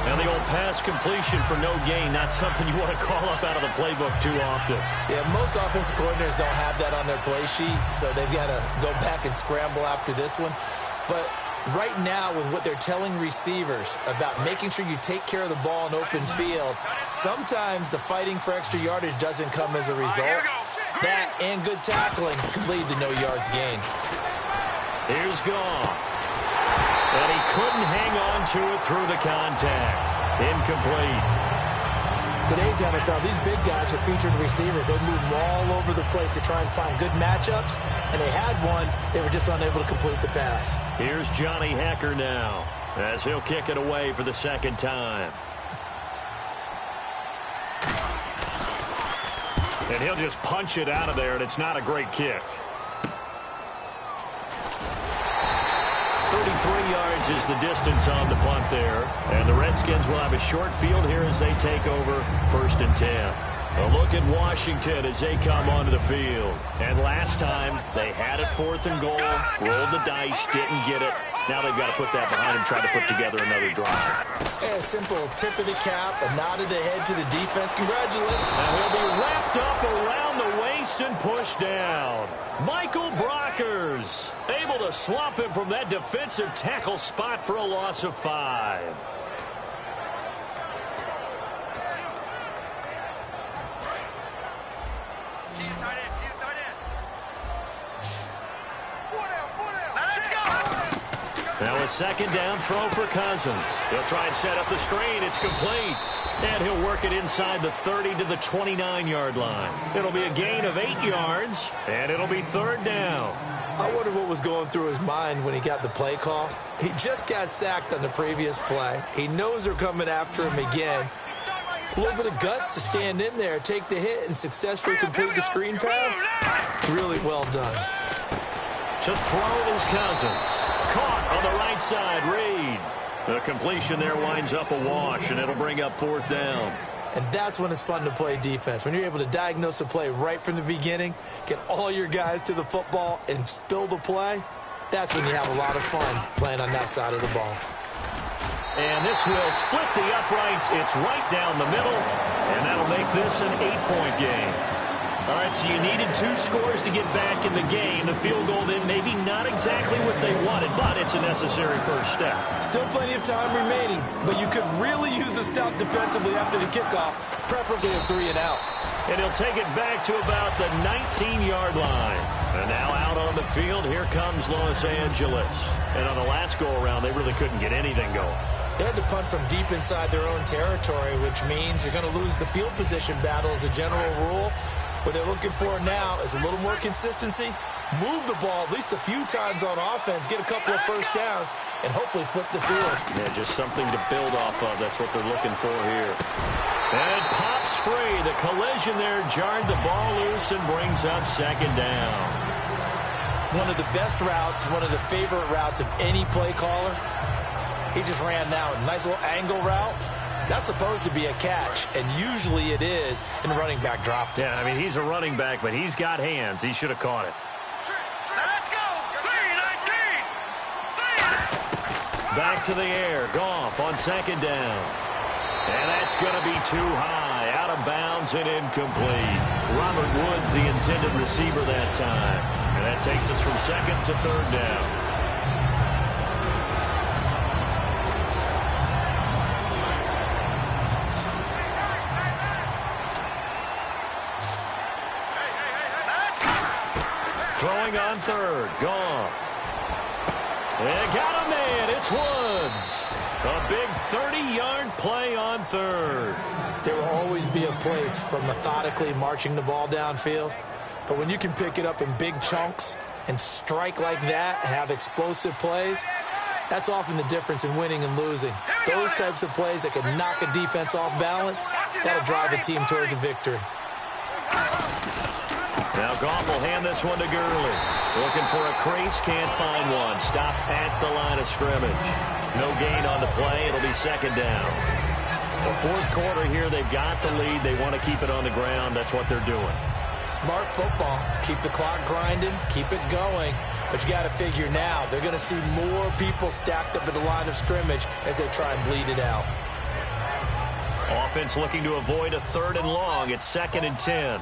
Speaker 2: And the old pass completion for no gain, not something you want to call up out of the playbook too often.
Speaker 1: Yeah, most offensive coordinators don't have that on their play sheet, so they've got to go back and scramble after this one. But right now, with what they're telling receivers about making sure you take care of the ball in open field, sometimes the fighting for extra yardage doesn't come as a result. That and good tackling can lead to no yards gained.
Speaker 2: Here's Goff. And he couldn't hang on to it through the contact. Incomplete.
Speaker 1: Today's NFL, these big guys are featured receivers. They move all over the place to try and find good matchups, and they had one. They were just unable to complete the pass.
Speaker 2: Here's Johnny Hecker now as he'll kick it away for the 2nd time. And he'll just punch it out of there, and it's not a great kick. 33 yards is the distance on the punt there. And the Redskins will have a short field here as they take over 1st and 10. A look at Washington as they come onto the field. And last time, they had it 4th and goal, rolled the dice, didn't get it. Now they've got to put that behind them, try to put together another drive.
Speaker 1: A simple tip of the cap, a nod of the head to the defense. Congratulations.
Speaker 2: And he'll be wrapped up around the waist and pushed down. Michael Brockers able to swamp him from that defensive tackle spot for a loss of 5. Now a 2nd down throw for Cousins. He'll try and set up the screen. It's complete. And he'll work it inside the 30 to the 29-yard line. It'll be a gain of 8 yards, and it'll be 3rd down.
Speaker 1: I wonder what was going through his mind when he got the play call. He just got sacked on the previous play. He knows they're coming after him again. A little bit of guts to stand in there, take the hit, and successfully complete the screen pass. Really well done.
Speaker 2: To throw is Cousins. Caught on the right side, Reed. The completion there winds up a wash, and it'll bring up 4th down.
Speaker 1: And that's when it's fun to play defense. When you're able to diagnose a play right from the beginning, get all your guys to the football, and spill the play, that's when you have a lot of fun playing on that side of the ball.
Speaker 2: And this will split the uprights. It's right down the middle, and that'll make this an 8-point game. All right, so you needed 2 scores to get back in the game. The field goal then maybe not exactly what they wanted, but it's a necessary first step.
Speaker 1: Still plenty of time remaining, but you could really use a stop defensively after the kickoff, preferably a 3 and out.
Speaker 2: And he'll take it back to about the 19-yard line. And now out on the field, here comes Los Angeles. And on the last go-around, they really couldn't get anything going.
Speaker 1: They had to punt from deep inside their own territory, which means you're going to lose the field position battle as a general rule. What they're looking for now is a little more consistency, move the ball at least a few times on offense, get a couple of first downs, and hopefully flip the field.
Speaker 2: Yeah, just something to build off of. That's what they're looking for here. And it pops free. The collision there jarred the ball loose and brings up second down.
Speaker 1: One of the best routes, one of the favorite routes of any play caller. He just ran now a nice little angle route. That's supposed to be a catch, and usually it is, and the running back dropped it.
Speaker 2: Yeah, I mean, he's a running back, but he's got hands. He should have caught it.
Speaker 3: Let's go. 3-19.
Speaker 2: Back to the air. Goff on second down. And that's going to be too high. Out of bounds and incomplete. Robert Woods, the intended receiver that time. And that takes us from second to third down. Throwing on third. Goff. And got a man. It's Woods. A big 30-yard play on third.
Speaker 1: There will always be a place for methodically marching the ball downfield. But when you can pick it up in big chunks and strike like that, have explosive plays, that's often the difference in winning and losing. Those types of plays that can knock a defense off balance, that'll drive a team towards a victory.
Speaker 2: Now Goff will hand this one to Gurley. Looking for a crease, can't find one. Stopped at the line of scrimmage. No gain on the play. It'll be second down. The fourth quarter here, they've got the lead. They want to keep it on the ground. That's what they're doing.
Speaker 1: Smart football. Keep the clock grinding. Keep it going. But you got to figure now, they're going to see more people stacked up at the line of scrimmage as they try and bleed it out.
Speaker 2: Offense looking to avoid a third and long. It's 2nd and 10.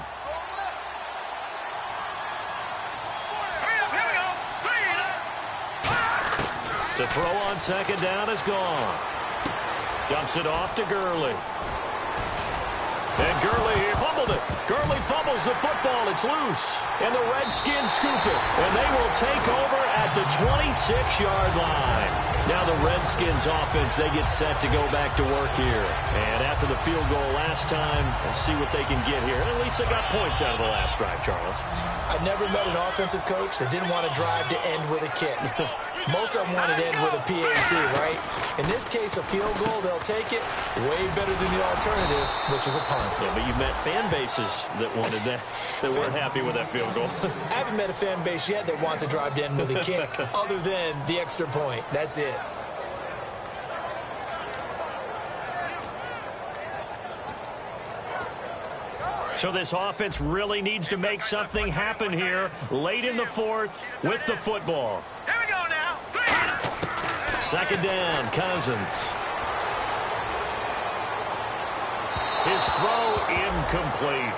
Speaker 2: To throw on second down is Goff. Dumps it off to Gurley. And Gurley, he fumbled it. Gurley fumbles the football. It's loose. And the Redskins scoop it. And they will take over at the 26-yard line. Now the Redskins offense, they get set to go back to work here. And after the field goal last time, we'll see what they can get here. And at least they got points out of the last drive, Charles.
Speaker 1: I never met an offensive coach that didn't want to drive to end with a kick. Most of them wanted to end with a PAT, right? In this case, a field goal, they'll take it. Way better than the alternative, which is a punt.
Speaker 2: Yeah, but you've met fan bases that wanted that, that weren't happy with that field goal.
Speaker 1: I haven't met a fan base yet that wants to drive to end with a kick, other than the extra point. That's it.
Speaker 2: So this offense really needs to make something happen here late in the fourth with the football.
Speaker 3: Here we go now.
Speaker 2: Second down, Cousins. His throw incomplete.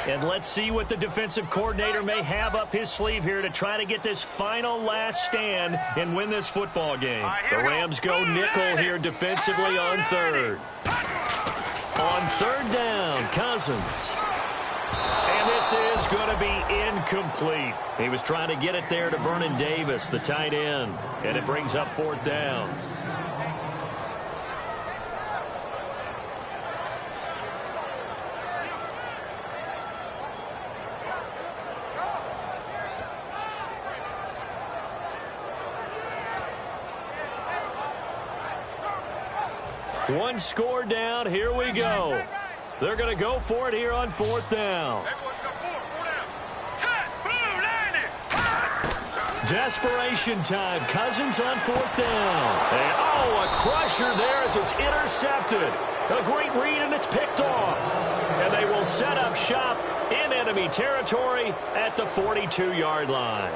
Speaker 2: And let's see what the defensive coordinator may have up his sleeve here to try to get this final last stand and win this football game. The Rams go nickel here defensively on third. On third down, Cousins. And this is going to be incomplete. He was trying to get it there to Vernon Davis, the tight end. And it brings up fourth down. One score down. Here we go. They're going to go for it here on fourth down. Desperation time. Cousins on fourth down. And, oh, a crusher there as it's intercepted. A great read, and it's picked off. And they will set up shop in enemy territory at the 42-yard line.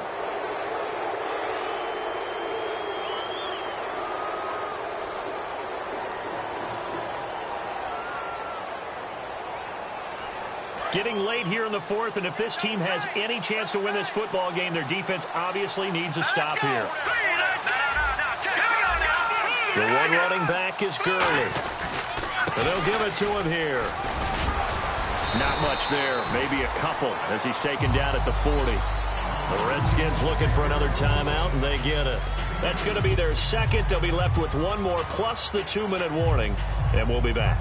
Speaker 2: Getting late here in the fourth, and if this team has any chance to win this football game, their defense obviously needs a stop here. The one running back is Gurley. And they'll give it to him here. Not much there, maybe a couple as he's taken down at the 40. The Redskins looking for another timeout, and they get it. That's going to be their second. They'll be left with one more plus the 2-minute warning, and we'll be back.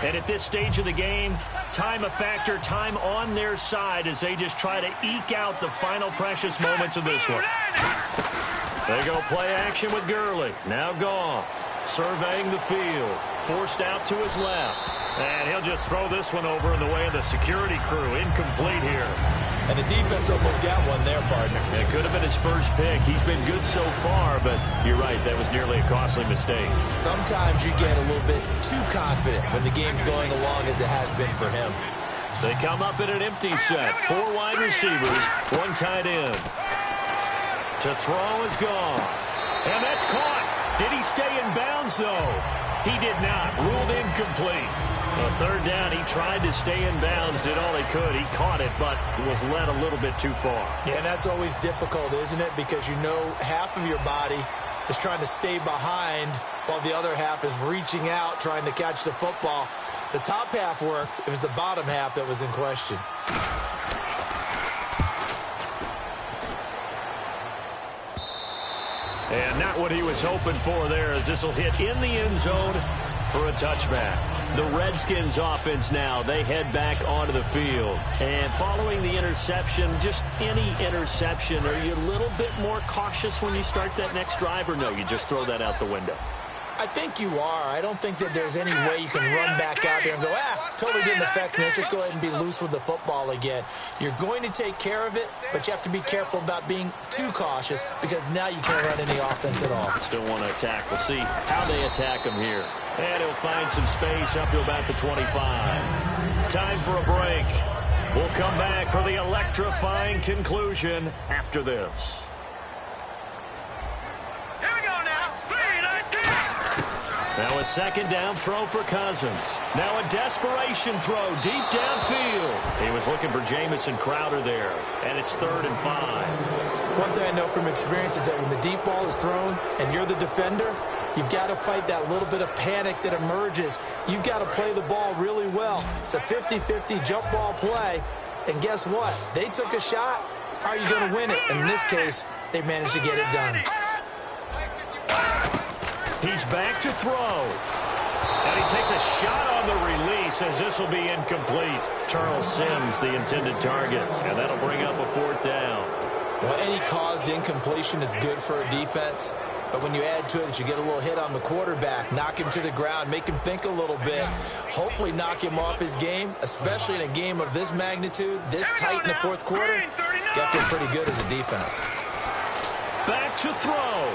Speaker 2: And at this stage of the game, time a factor, time on their side as they just try to eke out the final precious moments of this one. They go play action with Gurley. Now Goff surveying the field. Forced out to his left. And he'll just throw this one over in the way of the security crew. Incomplete here.
Speaker 1: And the defense almost got one there, partner.
Speaker 2: It could have been his first pick. He's been good so far, but you're right, that was nearly a costly mistake.
Speaker 1: Sometimes you get a little bit too confident when the game's going along as it has been for him.
Speaker 2: They come up in an empty set. 4 wide receivers, 1 tight end. To throw is gone. And that's caught. Did he stay in bounds, though? He did not. Ruled incomplete. A third down, he tried to stay in bounds, did all he could. He caught it, but was led a little bit too far.
Speaker 1: Yeah, and that's always difficult, isn't it? Because you know half of your body is trying to stay behind while the other half is reaching out, trying to catch the football. The top half worked. It was the bottom half that was in question.
Speaker 2: And not what he was hoping for there, as this will hit in the end zone for a touchback. The Redskins offense now, they head back onto the field. And following the interception, just any interception, are you a little bit more cautious when you start that next drive, or no, you just throw that out the window?
Speaker 1: I think you are. I don't think that there's any way you can run back out there and go, totally didn't affect me. Let's just go ahead and be loose with the football again. You're going to take care of it, but you have to be careful about being too cautious because now you can't run any offense at all.
Speaker 2: Still want to attack. We'll see how they attack him here. And he'll find some space up to about the 25. Time for a break. We'll come back for the electrifying conclusion after this. Now a second down throw for Cousins. Now a desperation throw deep downfield. He was looking for Jamison Crowder there. And it's 3rd and 5.
Speaker 1: One thing I know from experience is that when the deep ball is thrown and you're the defender, you've got to fight that little bit of panic that emerges. You've got to play the ball really well. It's a 50-50 jump ball play. And guess what? They took a shot. How are you going to win it? And in this case, they managed to get it done.
Speaker 2: He's back to throw. And he takes a shot on the release as this will be incomplete. Charles Sims, the intended target. And that'll bring up a 4th down.
Speaker 1: Well, any caused incompletion is good for a defense. But when you add to it that you get a little hit on the quarterback, knock him to the ground, make him think a little bit, hopefully knock him off his game, especially in a game of this magnitude, this tight in the 4th quarter, you got to feel pretty good as a defense.
Speaker 2: Back to throw.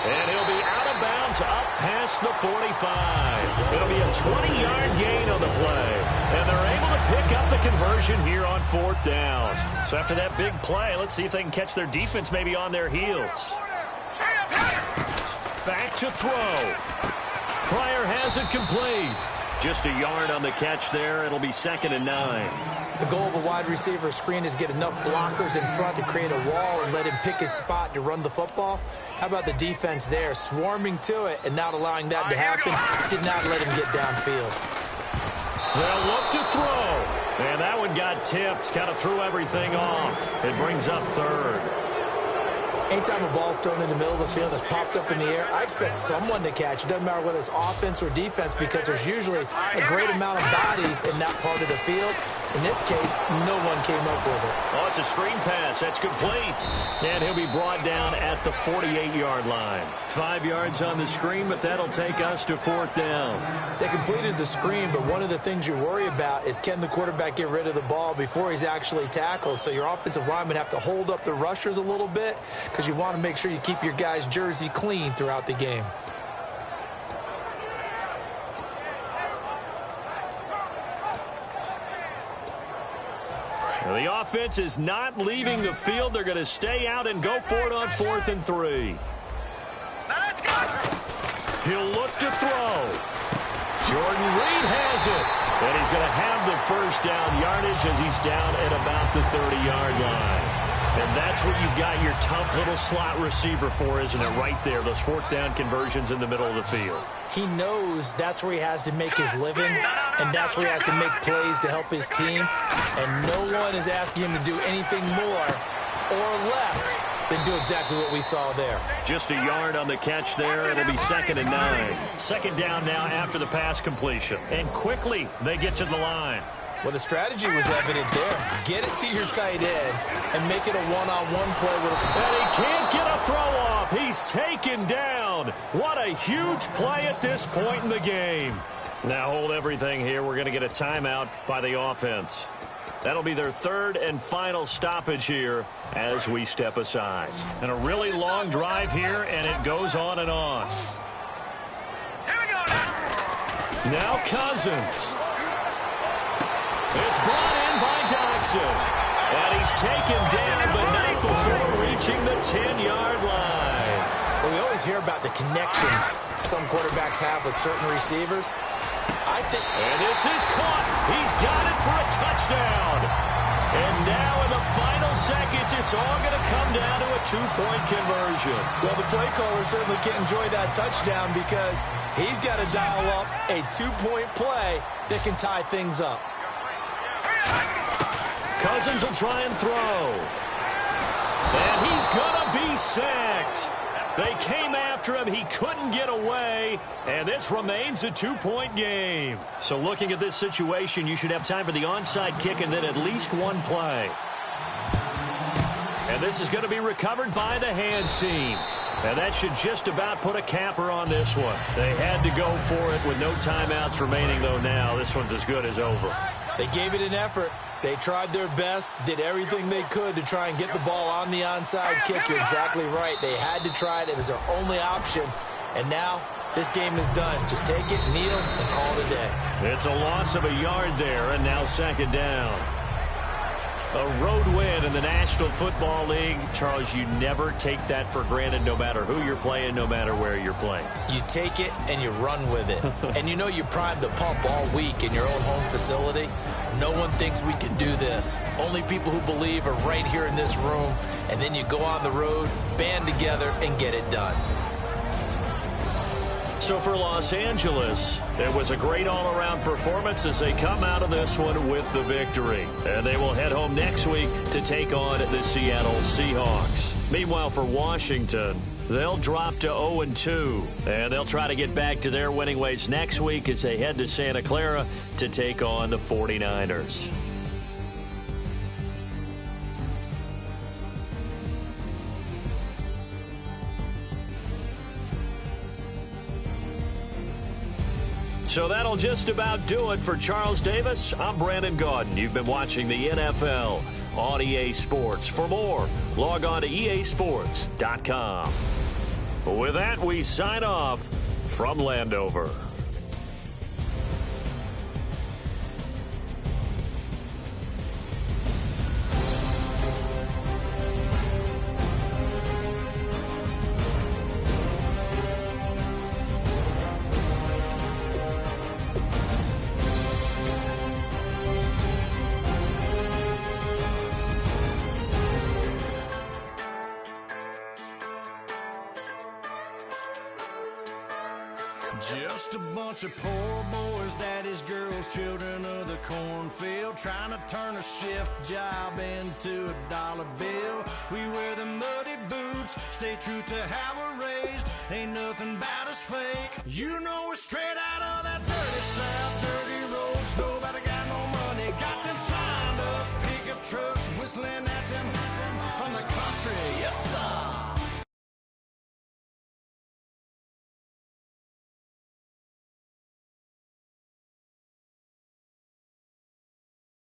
Speaker 2: And he'll be out of bounds up past the 45. It'll be a 20-yard gain on the play. And they're able to pick up the conversion here on 4th down. So after that big play, let's see if they can catch their defense maybe on their heels. Back to throw. Pryor has it complete. Just a yard on the catch there. It'll be 2nd and 9.
Speaker 1: The goal of a wide receiver screen is get enough blockers in front to create a wall and let him pick his spot to run the football. How about the defense there, swarming to it and not allowing that to happen? Did not let him get downfield.
Speaker 2: They'll look to throw. And that one got tipped, kind of threw everything off. It brings up 3rd.
Speaker 1: Anytime a ball's thrown in the middle of the field that's popped up in the air, I expect someone to catch. It doesn't matter whether it's offense or defense because there's usually a great amount of bodies in that part of the field. In this case, no one came up with it.
Speaker 2: Oh, it's a screen pass. That's complete. And he'll be brought down at the 48-yard line. 5 yards on the screen, but that'll take us to 4th down.
Speaker 1: They completed the screen, but one of the things you worry about is can the quarterback get rid of the ball before he's actually tackled? So your offensive linemen have to hold up the rushers a little bit because you want to make sure you keep your guy's jersey clean throughout the game.
Speaker 2: The offense is not leaving the field. They're going to stay out and go for it on 4th and 3. He'll look to throw. Jordan Reed has does it. And he's going to have the first down yardage as he's down at about the 30-yard line. And that's what you've got your tough little slot receiver for, isn't it, right there, those fourth down conversions in the middle of the field.
Speaker 1: He knows that's where he has to make his living, and that's where he has to make plays to help his team. And no one is asking him to do anything more or less than do exactly what we saw there.
Speaker 2: Just a yard on the catch there. It'll be 2nd and 9. Second down now after the pass completion. And quickly they get to the line.
Speaker 1: Well, the strategy was evident there. Get it to your tight end and make it a one-on-one play.
Speaker 2: And he can't get a throw off. He's taken down. What a huge play at this point in the game. Now hold everything here. We're going to get a timeout by the offense. That'll be their third and final stoppage here as we step aside. And a really long drive here, and it goes on and on.
Speaker 3: Here we go now.
Speaker 2: Now Cousins. It's brought in by Doxson. And he's taken down, but not before reaching the 10-yard line.
Speaker 1: Well, we always hear about the connections some quarterbacks have with certain receivers.
Speaker 2: And this is caught. He's got it for a touchdown. And now in the final seconds, it's all going to come down to a two-point conversion.
Speaker 1: Well, the play caller certainly can't enjoy that touchdown because he's got to dial up a two-point play that can tie things up.
Speaker 2: Cousins will try and throw. And he's going to be sacked. They came after him. He couldn't get away. And this remains a two-point game. So looking at this situation, you should have time for the onside kick and then at least one play. And this is going to be recovered by the hands team. And that should just about put a capper on this one. They had to go for it with no timeouts remaining, though, now. This one's as good as over.
Speaker 1: They gave it an effort. They tried their best, did everything they could to try and get the ball on the onside kick. You're exactly right. They had to try it. It was their only option. And now this game is done. Just take it, kneel, and call it a day.
Speaker 2: It's a loss of a yard there, and now second down. A road win in the National Football League. Charles, you never take that for granted no matter who you're playing, no matter where you're playing.
Speaker 1: You take it and you run with it. And you know you primed the pump all week in your own home facility. No one thinks we can do this. Only people who believe are right here in this room. And then you go on the road, band together, and get it done.
Speaker 2: So for Los Angeles, it was a great all-around performance as they come out of this one with the victory. And they will head home next week to take on the Seattle Seahawks. Meanwhile, for Washington, they'll drop to 0-2. And they'll try to get back to their winning ways next week as they head to Santa Clara to take on the 49ers. So that'll just about do it for Charles Davis. I'm Brandon Gaudin. You've been watching the NFL on EA Sports. For more, log on to easports.com. With that, we sign off from Landover.
Speaker 4: Just a bunch of poor boys, daddies, girls, children of the cornfield, trying to turn a shift job into a dollar bill. We wear the muddy boots, stay true to how we're raised. Ain't nothing about us fake. You know we're straight out of that dirty south, dirty roads. Nobody got no money, got them signed up pickup trucks, whistling at them from the country. Yes, sir.